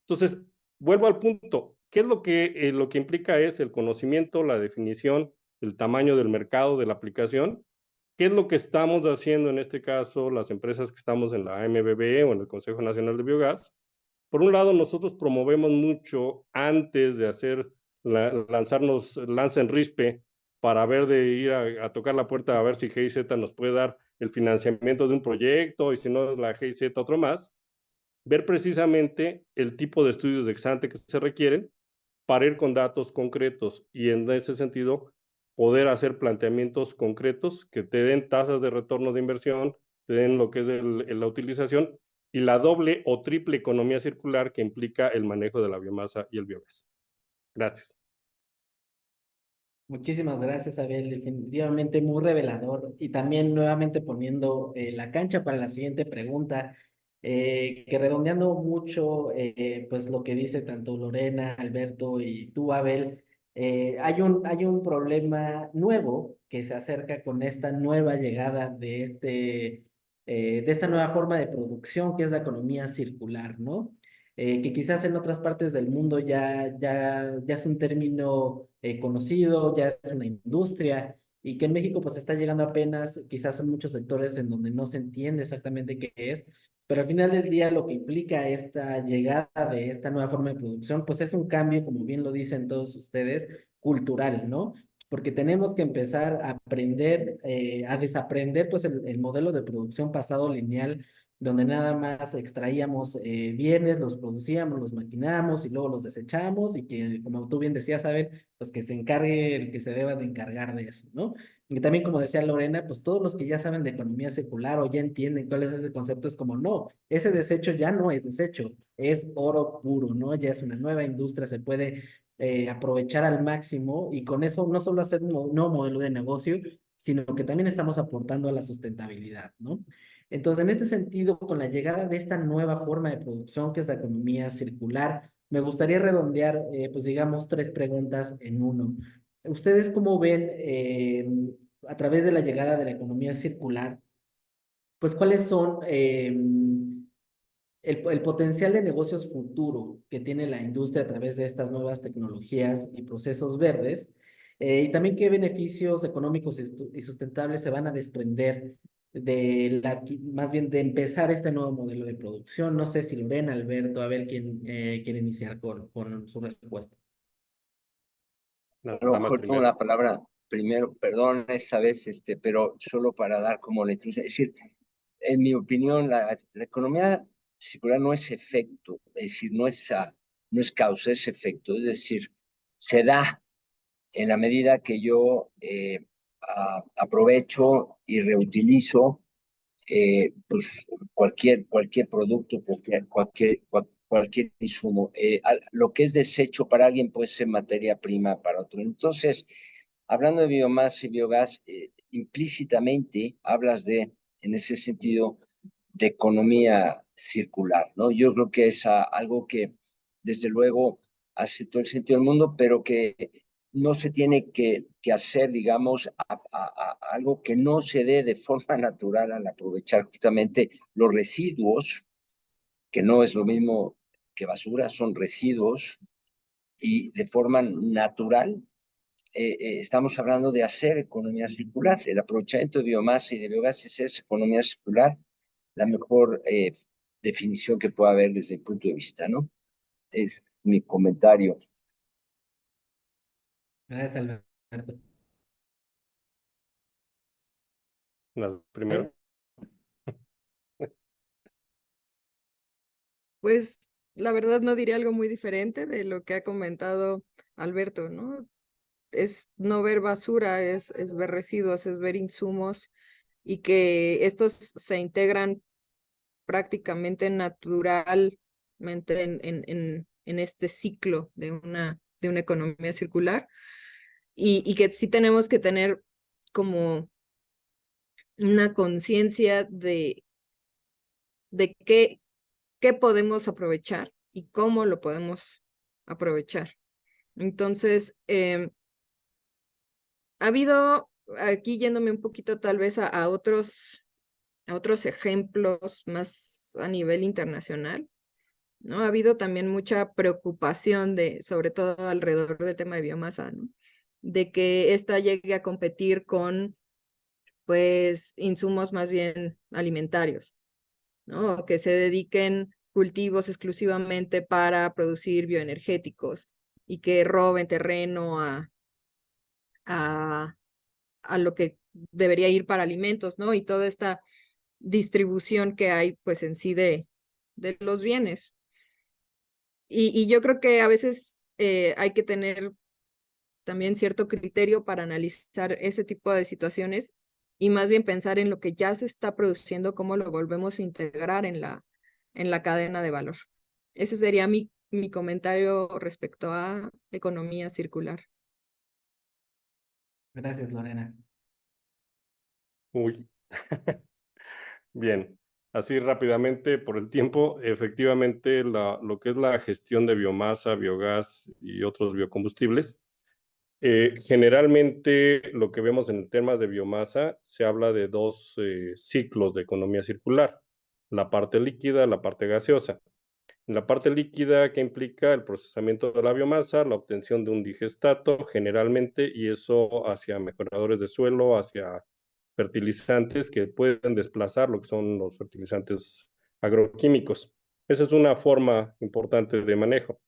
Entonces, vuelvo al punto. ¿Qué es lo que implica es el conocimiento, la definición, el tamaño del mercado, de la aplicación? ¿Qué es lo que estamos haciendo en este caso las empresas que estamos en la AMBB o en el Consejo Nacional de Biogás? Por un lado, nosotros promovemos mucho antes de lanzarnos lanza en rispe para ver de ir a tocar la puerta a ver si GIZ nos puede dar el financiamiento de un proyecto, y si no la GIZ otro más, ver precisamente el tipo de estudios de ex ante que se requieren para ir con datos concretos, y en ese sentido poder hacer planteamientos concretos que te den tasas de retorno de inversión, te den lo que es la utilización y la doble o triple economía circular que implica el manejo de la biomasa y el biogás. Gracias. Muchísimas gracias, Abel. Definitivamente muy revelador y también nuevamente poniendo la cancha para la siguiente pregunta, que redondeando mucho pues lo que dice tanto Lorena, Alberto y tú, Abel, hay un problema nuevo que se acerca con esta nueva llegada de esta nueva forma de producción que es la economía circular, ¿no? Que quizás en otras partes del mundo ya es un término conocido, ya es una industria, y que en México pues está llegando apenas, quizás en muchos sectores en donde no se entiende exactamente qué es, pero al final del día lo que implica esta llegada de esta nueva forma de producción, pues es un cambio, como bien lo dicen todos ustedes, cultural, ¿no? Porque tenemos que empezar a aprender, a desaprender pues el modelo de producción pasado lineal, donde nada más extraíamos bienes, los producíamos, los maquinábamos y luego los desechamos, y que, como tú bien decías, saber, pues que se encargue el que se deba de encargar de eso, ¿no? Y también, como decía Lorena, pues todos los que ya saben de economía circular o ya entienden cuál es ese concepto, es como, no, ese desecho ya no es desecho, es oro puro, ¿no? Ya es una nueva industria, se puede aprovechar al máximo, y con eso no solo hacer un nuevo modelo de negocio, sino que también estamos aportando a la sustentabilidad, ¿no? Entonces, en este sentido, con la llegada de esta nueva forma de producción que es la economía circular, me gustaría redondear, pues digamos, tres preguntas en uno. ¿Ustedes cómo ven a través de la llegada de la economía circular, pues cuáles son el potencial de negocios futuro que tiene la industria a través de estas nuevas tecnologías y procesos verdes? Y también qué beneficios económicos y sustentables se van a desprender más bien de empezar este nuevo modelo de producción. No sé si Lorena, Alberto, a ver quién quiere iniciar con su respuesta. A lo mejor tomo la palabra primero, perdón esta vez, pero solo para dar como la introducción. Es decir, en mi opinión, la economía circular no es efecto, es decir, no es causa, es efecto. Es decir, se da en la medida que yo aprovecho y reutilizo pues cualquier producto, cualquier insumo. Lo que es desecho para alguien puede ser materia prima para otro. Entonces, hablando de biomasa y biogás, implícitamente hablas en ese sentido, de economía circular, ¿no? Yo creo que es algo que, desde luego, hace todo el sentido del mundo, pero que no se tiene que hacer, digamos, algo que no se dé de forma natural al aprovechar justamente los residuos, que no es lo mismo que basura, son residuos, y de forma natural estamos hablando de hacer economía circular. El aprovechamiento de biomasa y de biogás es economía circular, la mejor definición que pueda haber desde el punto de vista, ¿no? Es mi comentario. Gracias, Alberto. Primero. Pues la verdad no diría algo muy diferente de lo que ha comentado Alberto, ¿no? Es no ver basura, es ver residuos, es ver insumos y que estos se integran prácticamente naturalmente en este ciclo de una economía circular y que sí tenemos que tener como una conciencia de qué podemos aprovechar y cómo lo podemos aprovechar. Entonces, ha habido, aquí yéndome un poquito tal vez a otros ejemplos más a nivel internacional, ¿no? Ha habido también mucha preocupación sobre todo alrededor del tema de biomasa, ¿no? De que ésta llegue a competir con, pues, insumos más bien alimentarios, ¿no? O que se dediquen cultivos exclusivamente para producir bioenergéticos y que roben terreno a, a lo que debería ir para alimentos, ¿no? Y toda esta distribución que hay, pues, en sí de los bienes. Y yo creo que a veces hay que tener también cierto criterio para analizar ese tipo de situaciones y más bien pensar en lo que ya se está produciendo, cómo lo volvemos a integrar en la cadena de valor. Ese sería mi comentario respecto a economía circular. Gracias, Lorena. Uy. Bien, así rápidamente por el tiempo, efectivamente lo que es la gestión de biomasa, biogás y otros biocombustibles, generalmente lo que vemos en temas de biomasa se habla de dos ciclos de economía circular, la parte líquida, la parte gaseosa. En la parte líquida, que implica el procesamiento de la biomasa, la obtención de un digestato generalmente, y eso hacia mejoradores de suelo, hacia fertilizantes que pueden desplazar lo que son los fertilizantes agroquímicos. Esa es una forma importante de manejo.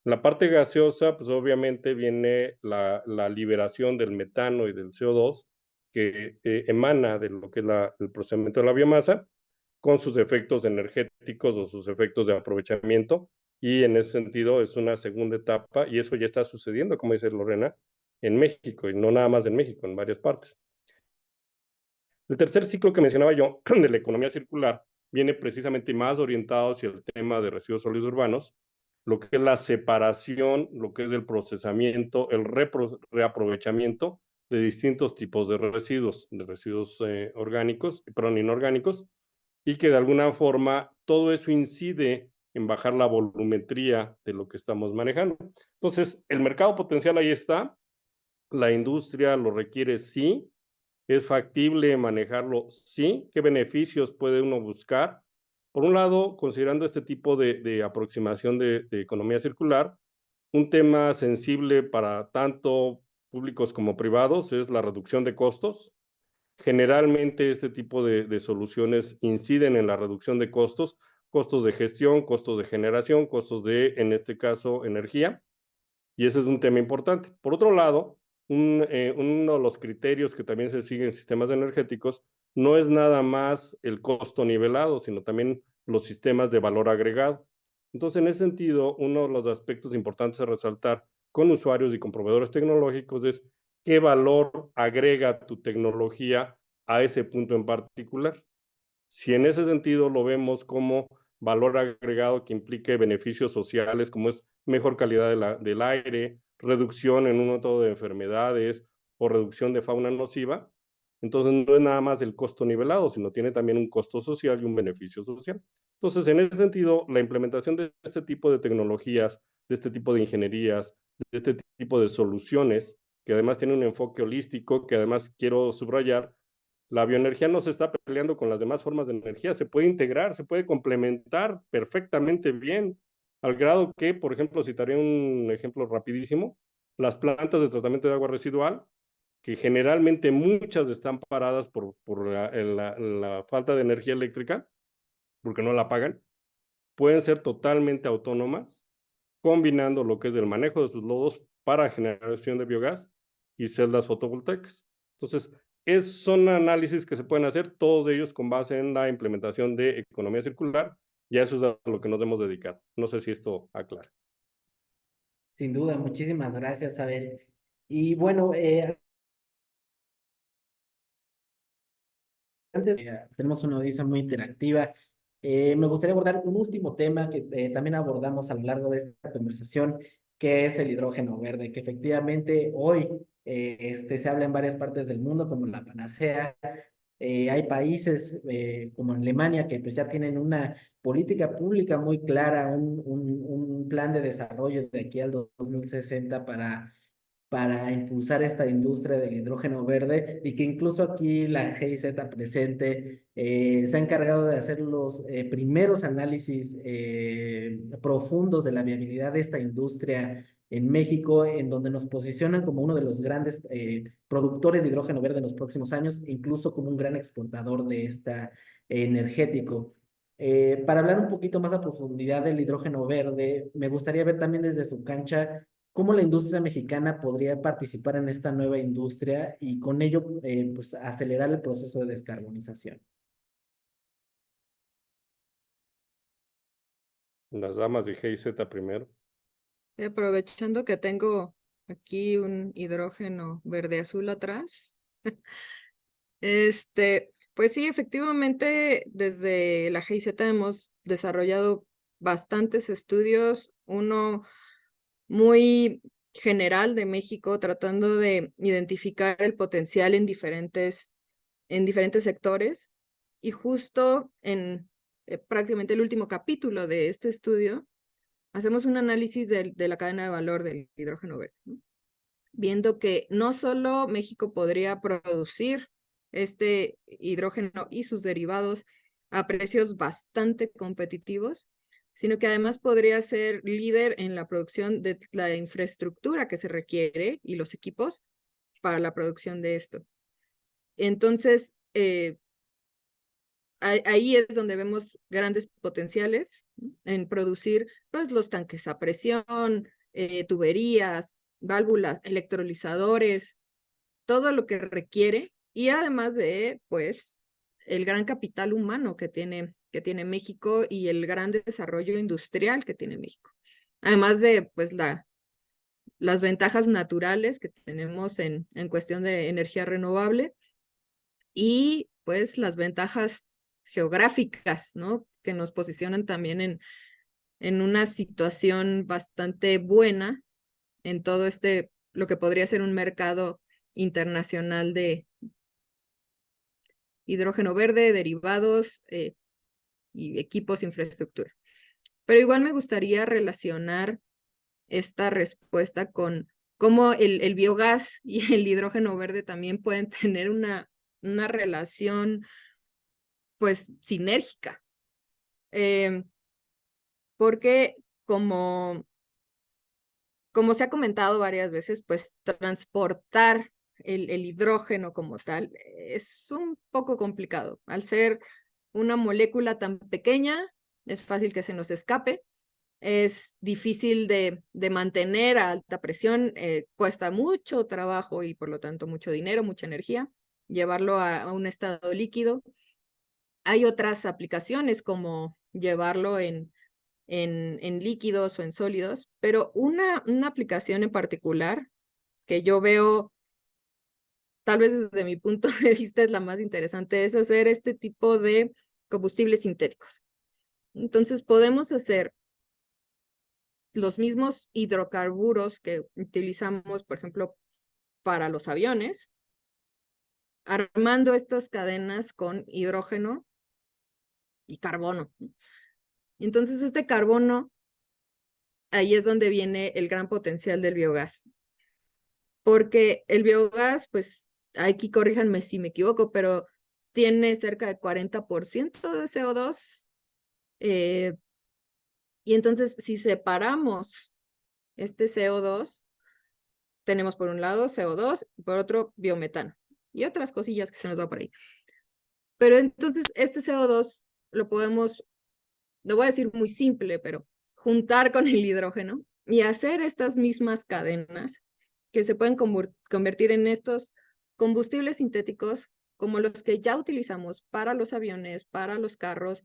En la parte gaseosa, pues obviamente viene la liberación del metano y del CO2 que emana de lo que es el procesamiento de la biomasa con sus efectos energéticos o sus efectos de aprovechamiento, y en ese sentido es una segunda etapa, y eso ya está sucediendo, como dice Lorena, en México, y no nada más en México, en varias partes. El tercer ciclo que mencionaba yo de la economía circular viene precisamente más orientado hacia el tema de residuos sólidos urbanos, lo que es la separación, lo que es el procesamiento, el reaprovechamiento de distintos tipos de residuos orgánicos, perdón, inorgánicos, y que de alguna forma todo eso incide en bajar la volumetría de lo que estamos manejando. Entonces, el mercado potencial ahí está, la industria lo requiere, sí, es factible manejarlo, sí, qué beneficios puede uno buscar. Por un lado, considerando este tipo de aproximación de economía circular, un tema sensible para tanto públicos como privados es la reducción de costos. Generalmente este tipo de soluciones inciden en la reducción de costos, costos de gestión, costos de generación, costos de, en este caso, energía, y ese es un tema importante. Por otro lado, uno de los criterios que también se sigue en sistemas energéticos no es nada más el costo nivelado, sino también los sistemas de valor agregado. Entonces, en ese sentido, uno de los aspectos importantes a resaltar con usuarios y con proveedores tecnológicos es qué valor agrega tu tecnología a ese punto en particular. Si en ese sentido lo vemos como valor agregado que implique beneficios sociales, como es mejor calidad del aire, reducción en un método de enfermedades o reducción de fauna nociva, entonces no es nada más el costo nivelado, sino tiene también un costo social y un beneficio social. Entonces, en ese sentido, la implementación de este tipo de tecnologías, de este tipo de ingenierías, de este tipo de soluciones, que además tiene un enfoque holístico, que además quiero subrayar, la bioenergía no se está peleando con las demás formas de energía, se puede integrar, se puede complementar perfectamente bien. al grado que, por ejemplo, citaré un ejemplo rapidísimo, las plantas de tratamiento de agua residual, que generalmente muchas están paradas por la falta de energía eléctrica, porque no la pagan, pueden ser totalmente autónomas, combinando lo que es el manejo de sus lodos para generación de biogás y celdas fotovoltaicas. Entonces, son análisis que se pueden hacer, todos ellos con base en la implementación de economía circular, y a eso es a lo que nos hemos dedicado. No sé si esto aclara. Sin duda, muchísimas gracias, Abel. Y bueno, antes tenemos una audiencia muy interactiva. Me gustaría abordar un último tema que también abordamos a lo largo de esta conversación, que es el hidrógeno verde, que efectivamente hoy se habla en varias partes del mundo como la panacea. Hay países como Alemania que pues ya tienen una política pública muy clara, un plan de desarrollo de aquí al 2060 para impulsar esta industria del hidrógeno verde y que incluso aquí la GIZ presente se ha encargado de hacer los primeros análisis profundos de la viabilidad de esta industria en México, en donde nos posicionan como uno de los grandes productores de hidrógeno verde en los próximos años, incluso como un gran exportador de esta energético. Para hablar un poquito más a profundidad del hidrógeno verde, me gustaría ver también desde su cancha cómo la industria mexicana podría participar en esta nueva industria y con ello pues acelerar el proceso de descarbonización. Las damas de GIZ primero. Y aprovechando que tengo aquí un hidrógeno verde azul atrás, pues sí, efectivamente, desde la GIZ hemos desarrollado bastantes estudios, uno muy general de México, tratando de identificar el potencial en diferentes sectores. Y justo en prácticamente el último capítulo de este estudio, hacemos un análisis de la cadena de valor del hidrógeno verde, ¿no? Viendo que no solo México podría producir este hidrógeno y sus derivados a precios bastante competitivos, sino que además podría ser líder en la producción de la infraestructura que se requiere y los equipos para la producción de esto. Entonces, ahí es donde vemos grandes potenciales en producir pues, los tanques a presión, tuberías, válvulas, electrolizadores, todo lo que requiere, y además de pues el gran capital humano que tiene México y el gran desarrollo industrial que tiene México. Además de pues las ventajas naturales que tenemos en cuestión de energía renovable y pues las ventajas geográficas, ¿no? Que nos posicionan también en una situación bastante buena en todo lo que podría ser un mercado internacional de hidrógeno verde, derivados y equipos, infraestructura. Pero igual me gustaría relacionar esta respuesta con cómo el biogás y el hidrógeno verde también pueden tener una relación pues sinérgica. Porque como se ha comentado varias veces, pues transportar el hidrógeno como tal es un poco complicado. Al ser una molécula tan pequeña, es fácil que se nos escape, es difícil de mantener a alta presión, cuesta mucho trabajo y por lo tanto mucho dinero, mucha energía, llevarlo a un estado líquido. Hay otras aplicaciones como llevarlo en líquidos o en sólidos, pero una aplicación en particular que yo veo, tal vez desde mi punto de vista es la más interesante, es hacer este tipo de combustibles sintéticos. Entonces podemos hacer los mismos hidrocarburos que utilizamos, por ejemplo, para los aviones, armando estas cadenas con hidrógeno y carbono. Entonces este carbono, ahí es donde viene el gran potencial del biogás. Porque el biogás, pues, aquí corríjanme si me equivoco, pero tiene cerca de 40% de CO2 Y entonces, si separamos este CO2, tenemos por un lado CO2 y por otro biometano y otras cosillas que se nos va por ahí. Pero entonces este CO2 lo podemos, lo voy a decir muy simple, pero juntar con el hidrógeno y hacer estas mismas cadenas que se pueden convertir en estos combustibles sintéticos como los que ya utilizamos para los aviones, para los carros,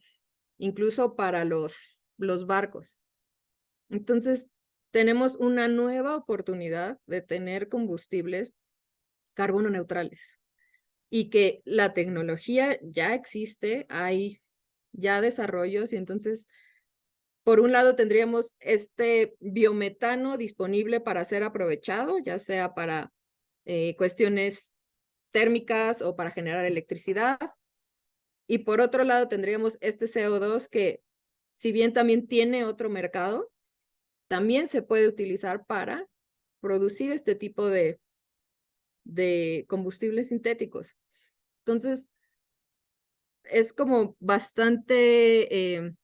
incluso para los barcos. Entonces, tenemos una nueva oportunidad de tener combustibles carbono neutrales y que la tecnología ya existe, hay ya desarrollos y entonces, por un lado, tendríamos este biometano disponible para ser aprovechado, ya sea para cuestiones térmicas o para generar electricidad. Y por otro lado, tendríamos este CO2 que, si bien también tiene otro mercado, también se puede utilizar para producir este tipo de combustibles sintéticos. Entonces, es como bastante,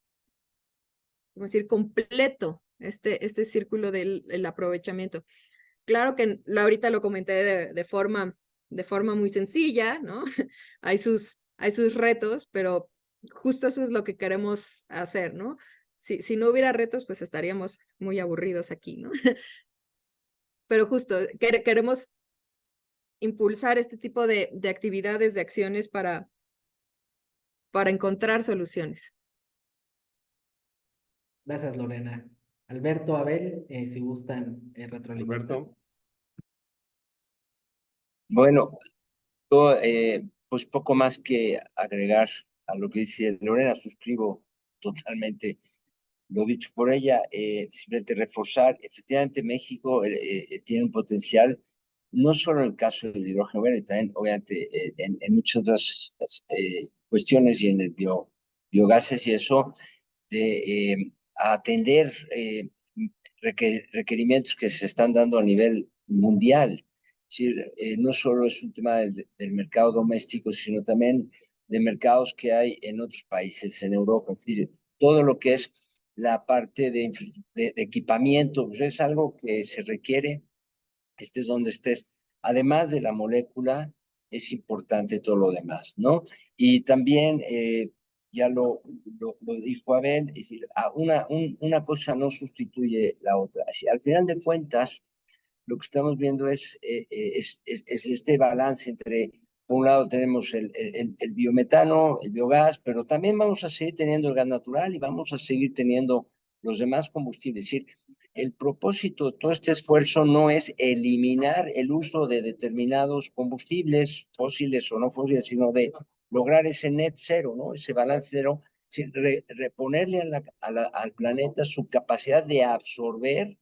¿cómo decir?, completo este círculo del aprovechamiento. Claro que ahorita lo comenté de forma muy sencilla, ¿no? Hay sus retos, pero justo eso es lo que queremos hacer, ¿no? Si no hubiera retos, pues estaríamos muy aburridos aquí, ¿no? Pero justo queremos impulsar este tipo de actividades, de acciones para encontrar soluciones. Gracias, Lorena. Alberto, Abel, si gustan retroalimentar. Alberto. Bueno, yo, pues poco más que agregar a lo que dice Lorena, suscribo totalmente lo dicho por ella, simplemente reforzar, efectivamente México tiene un potencial, no solo en el caso del hidrógeno verde, también obviamente en muchas otras cuestiones y en el biogases y eso, de atender requerimientos que se están dando a nivel mundial. Es decir, no solo es un tema del mercado doméstico, sino también de mercados que hay en otros países, en Europa. Es decir, todo lo que es la parte de equipamiento, pues es algo que se requiere, estés donde estés. Además de la molécula, es importante todo lo demás, ¿no? Y también, ya lo dijo Abel, es decir, una cosa no sustituye la otra. Así, al final de cuentas, lo que estamos viendo es este balance entre, por un lado tenemos el biometano, el biogás, pero también vamos a seguir teniendo el gas natural y vamos a seguir teniendo los demás combustibles. Es decir, el propósito de todo este esfuerzo no es eliminar el uso de determinados combustibles, fósiles o no fósiles, sino de lograr ese net cero, ¿no? Ese balance cero, reponerle al planeta su capacidad de absorber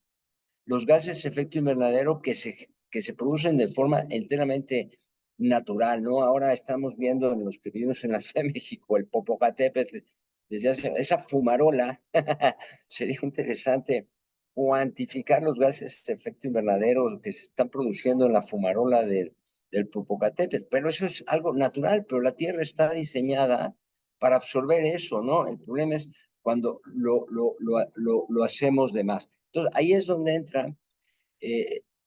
los gases de efecto invernadero que se producen de forma enteramente natural, ¿no? Ahora estamos viendo en los que vivimos en la Ciudad de México, el Popocatépetl, desde hace esa fumarola, sería interesante cuantificar los gases de efecto invernadero que se están produciendo en la fumarola del Popocatépetl, pero eso es algo natural, pero la Tierra está diseñada para absorber eso, ¿no? El problema es cuando lo hacemos de más. Entonces, ahí es donde entra,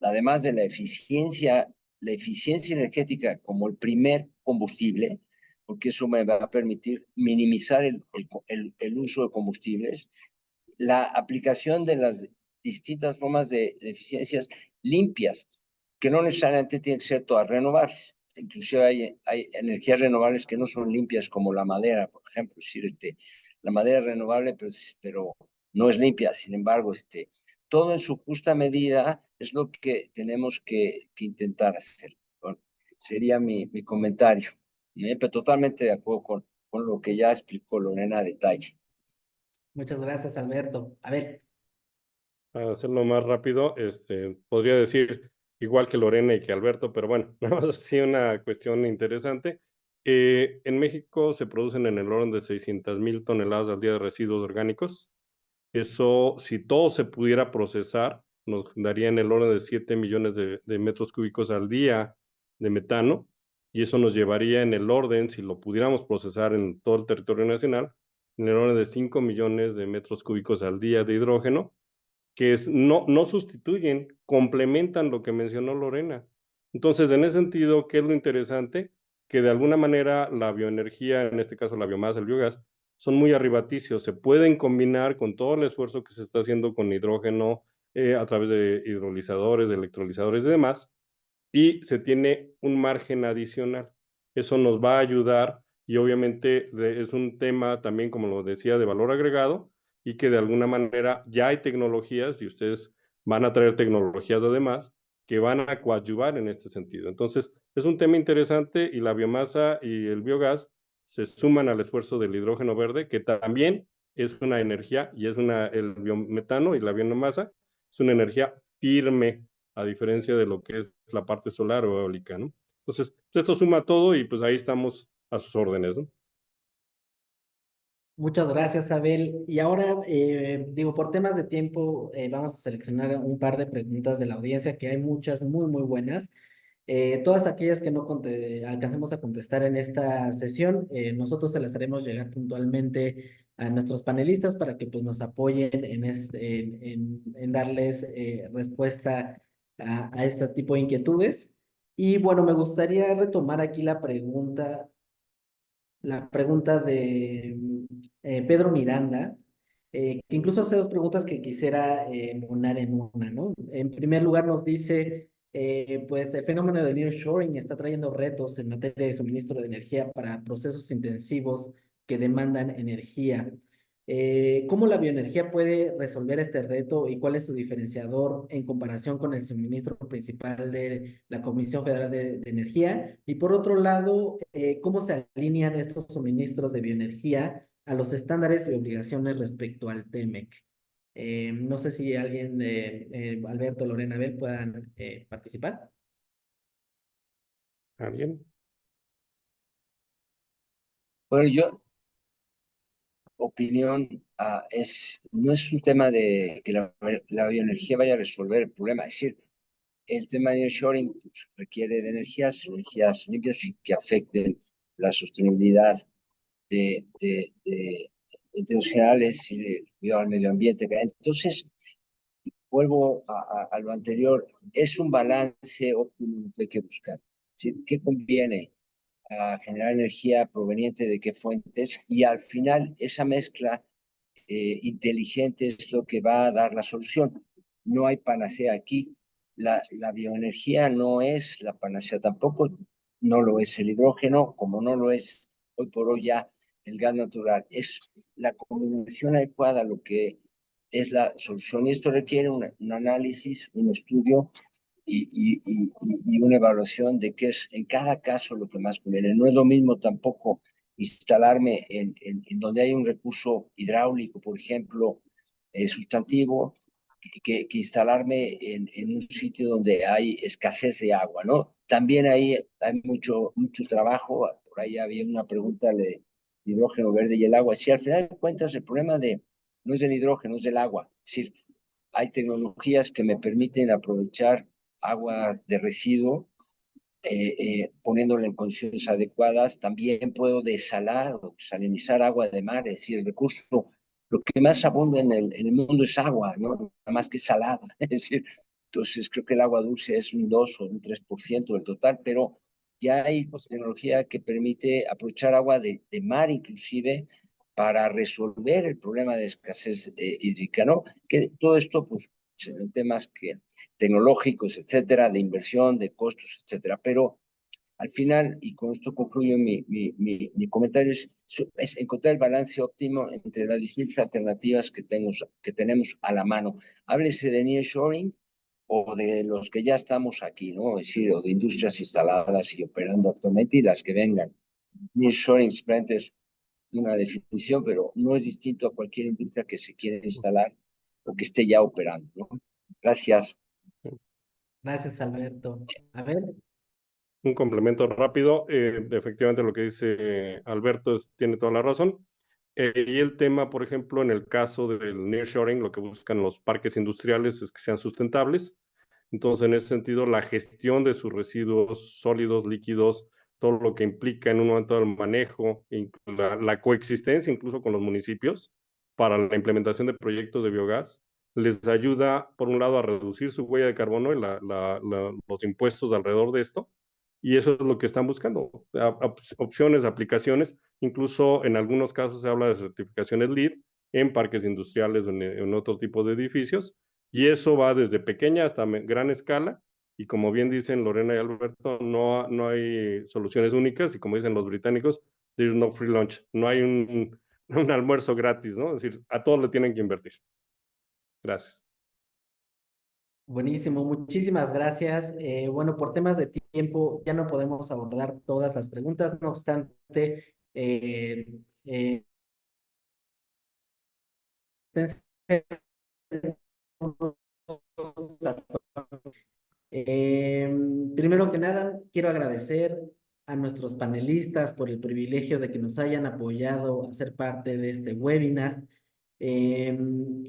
además de la eficiencia energética como el primer combustible, porque eso me va a permitir minimizar el uso de combustibles, la aplicación de las distintas formas de eficiencias limpias, que no necesariamente tienen que ser todas renovables. Inclusive hay energías renovables que no son limpias, como la madera, por ejemplo. Es decir, la madera es renovable, pero no es limpia. Sin embargo, todo en su justa medida es lo que tenemos que intentar hacer. Bueno, sería mi comentario. Pero totalmente de acuerdo con lo que ya explicó Lorena a detalle. Muchas gracias, Alberto. A ver, Para hacerlo más rápido, podría decir igual que Lorena y que Alberto, pero bueno, nada más así una cuestión interesante. En México se producen en el orden de 600,000 toneladas al día de residuos orgánicos. Eso, si todo se pudiera procesar, nos daría en el orden de 7 millones de metros cúbicos al día de metano, y eso nos llevaría en el orden, si lo pudiéramos procesar en todo el territorio nacional, en el orden de 5 millones de metros cúbicos al día de hidrógeno, que no sustituyen, complementan lo que mencionó Lorena. Entonces, en ese sentido, ¿qué es lo interesante? Que de alguna manera la bioenergía, en este caso la biomasa, el biogás, son muy arribaticios, se pueden combinar con todo el esfuerzo que se está haciendo con hidrógeno a través de hidrolizadores, de electrolizadores y demás, y se tiene un margen adicional. Eso nos va a ayudar y obviamente es un tema también, como lo decía, de valor agregado y que de alguna manera ya hay tecnologías y ustedes van a traer tecnologías además que van a coadyuvar en este sentido. Entonces, es un tema interesante y la biomasa y el biogás se suman al esfuerzo del hidrógeno verde, que también es una energía y es el biometano y la biomasa es una energía firme a diferencia de lo que es la parte solar o eólica, ¿no? Entonces, esto suma todo y pues ahí estamos a sus órdenes, ¿no? Muchas gracias, Abel. Y ahora, digo, por temas de tiempo, vamos a seleccionar un par de preguntas de la audiencia, que hay muchas muy, muy buenas. Todas aquellas que no alcancemos a contestar en esta sesión, nosotros se las haremos llegar puntualmente a nuestros panelistas para que pues, nos apoyen en darles respuesta a este tipo de inquietudes. Y bueno, me gustaría retomar aquí la pregunta de Pedro Miranda, que incluso hace dos preguntas que quisiera unar en una, ¿no? En primer lugar nos dice, pues el fenómeno del nearshoring está trayendo retos en materia de suministro de energía para procesos intensivos que demandan energía. ¿Cómo la bioenergía puede resolver este reto y cuál es su diferenciador en comparación con el suministro principal de la Comisión Federal de Energía? Y por otro lado, ¿cómo se alinean estos suministros de bioenergía a los estándares y obligaciones respecto al TEMEC? No sé si alguien de Alberto, Lorena, Abel puedan participar. ¿Alguien? Bueno, yo, opinión, no es un tema de que la bioenergía vaya a resolver el problema. Es decir, el tema de nearshoring pues, requiere de energías limpias y que afecten la sostenibilidad en términos generales y de cuidado al medio ambiete. Entonces, vuelvo a lo anterior, es un balance óptimo que hay que buscar. ¿Sí? ¿Qué conviene a generar energía proveniente de qué fuentes? Y al final, esa mezcla inteligente es lo que va a dar la solución. No hay panacea aquí. La bioenergía no es la panacea tampoco, no lo es el hidrógeno, como no lo es hoy por hoy ya el gas natural. Es la combinación adecuada lo que es la solución. Y esto requiere un análisis, un estudio y una evaluación de qué es en cada caso lo que más conviene. No es lo mismo tampoco instalarme en donde hay un recurso hidráulico, por ejemplo, sustantivo, que instalarme en un sitio donde hay escasez de agua, ¿no? También hay mucho trabajo. Por ahí había una pregunta de hidrógeno verde y el agua. Si al final de cuentas el problema no es del hidrógeno, es del agua. Es decir, hay tecnologías que me permiten aprovechar agua de residuo, poniéndole en condiciones adecuadas. También puedo desalar o salinizar agua de mar, es decir, el recurso, lo que más abunda en el mundo es agua, ¿no? Nada más que salada. Es decir, entonces creo que el agua dulce es un 2 o un 3% del total, pero ya hay tecnología que permite aprovechar agua de mar inclusive para resolver el problema de escasez hídrica, ¿no? Que todo esto, pues, en temas tecnológicos, etcétera, de inversión, de costos, etcétera. Pero al final, y con esto concluyo mi comentario, es encontrar el balance óptimo entre las distintas alternativas que tenemos a la mano. Háblese de nearshoring o de los que ya estamos aquí, ¿no? Es decir, o de industrias instaladas y operando actualmente y las que vengan. Nearshoring simplemente es una definición, pero no es distinto a cualquier industria que se quiera instalar o que esté ya operando, ¿no? Gracias. Gracias, Alberto. A ver, Un complemento rápido. Efectivamente, lo que dice Alberto tiene toda la razón. Y el tema, por ejemplo, en el caso del nearshoring, lo que buscan los parques industriales es que sean sustentables. Entonces, en ese sentido, la gestión de sus residuos sólidos, líquidos, todo lo que implica en un momento el manejo, la coexistencia incluso con los municipios para la implementación de proyectos de biogás, les ayuda, por un lado, a reducir su huella de carbono y los impuestos alrededor de esto, y eso es lo que están buscando, opciones, aplicaciones, incluso en algunos casos se habla de certificaciones LEED en parques industriales o en otro tipo de edificios, y eso va desde pequeña hasta gran escala, y como bien dicen Lorena y Alberto, no hay soluciones únicas, y como dicen los británicos, there is no free lunch, no hay un almuerzo gratis, ¿no? Es decir, a todos le tienen que invertir. Gracias. Buenísimo, muchísimas gracias. Bueno, por temas de tiempo ya no podemos abordar todas las preguntas, no obstante, primero que nada, quiero agradecer a nuestros panelistas por el privilegio de que nos hayan apoyado a ser parte de este webinar.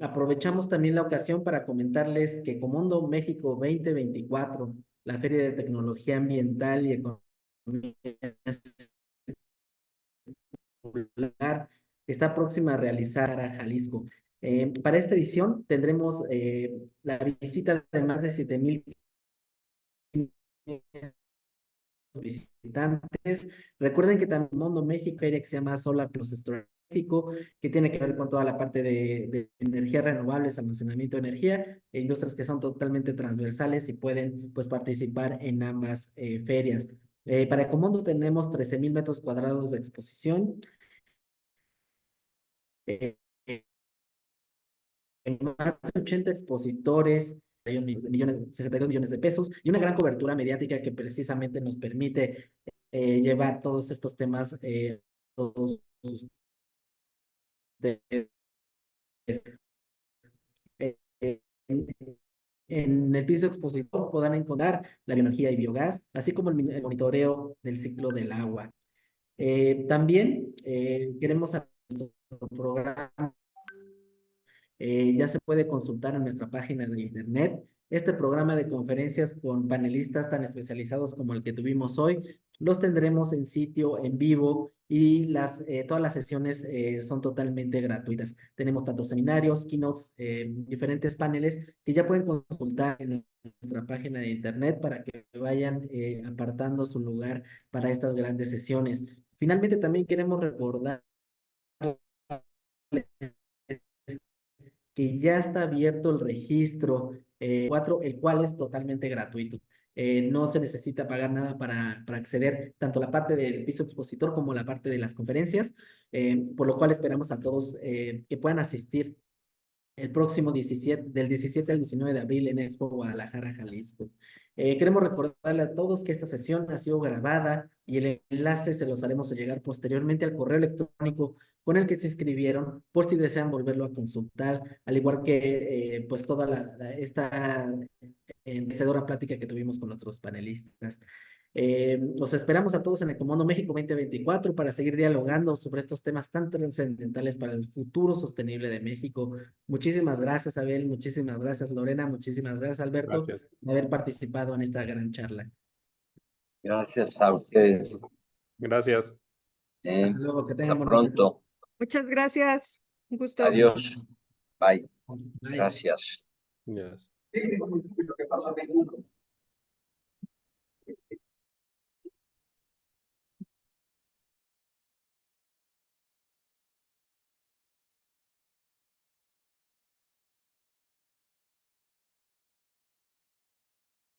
Aprovechamos también la ocasión para comentarles que Ecomondo México 2024, la Feria de Tecnología Ambiental y Economía Circular, está próxima a realizar a Jalisco. Para esta edición tendremos la visita de más de 7,000 visitantes. Recuerden que también Mundo México feria que se llama Solar Plus México, que tiene que ver con toda la parte de energías renovables, almacenamiento de energía, e industrias que son totalmente transversales y pueden pues participar en ambas ferias. Para Ecomondo tenemos 13,000 metros cuadrados de exposición. Más de 80 expositores, 62 millones de pesos y una gran cobertura mediática que precisamente nos permite llevar todos estos temas todos ustedes. En el piso expositor podrán encontrar la bioenergía y biogás, así como el monitoreo del ciclo del agua. También queremos a nuestro programa. Ya se puede consultar en nuestra página de internet. Este programa de conferencias con panelistas tan especializados como el que tuvimos hoy, los tendremos en sitio, en vivo, y todas las sesiones son totalmente gratuitas. Tenemos tanto seminarios, keynotes, diferentes paneles que ya pueden consultar en nuestra página de internet para que vayan apartando su lugar para estas grandes sesiones. Finalmente, también queremos recordar que ya está abierto el registro 4, el cual es totalmente gratuito. No se necesita pagar nada para acceder tanto a la parte del piso expositor como a la parte de las conferencias, por lo cual esperamos a todos que puedan asistir el próximo 17, del 17 al 19 de abril en Expo Guadalajara, Jalisco. Queremos recordarle a todos que esta sesión ha sido grabada y el enlace se los haremos llegar posteriormente al correo electrónico con el que se inscribieron, por si desean volverlo a consultar, al igual que pues toda esta enriquecedora plática que tuvimos con nuestros panelistas. Los esperamos a todos en Ecomondo México 2024 para seguir dialogando sobre estos temas tan trascendentales para el futuro sostenible de México. Muchísimas gracias, Abel, muchísimas gracias, Lorena, muchísimas gracias, Alberto, Gracias. por haber participado en esta gran charla. Gracias a ustedes. Gracias. Hasta luego, que tengan Hasta bonito día. pronto. Muchas gracias. Un gusto. Adiós. Bye. Bye. Gracias. Yes.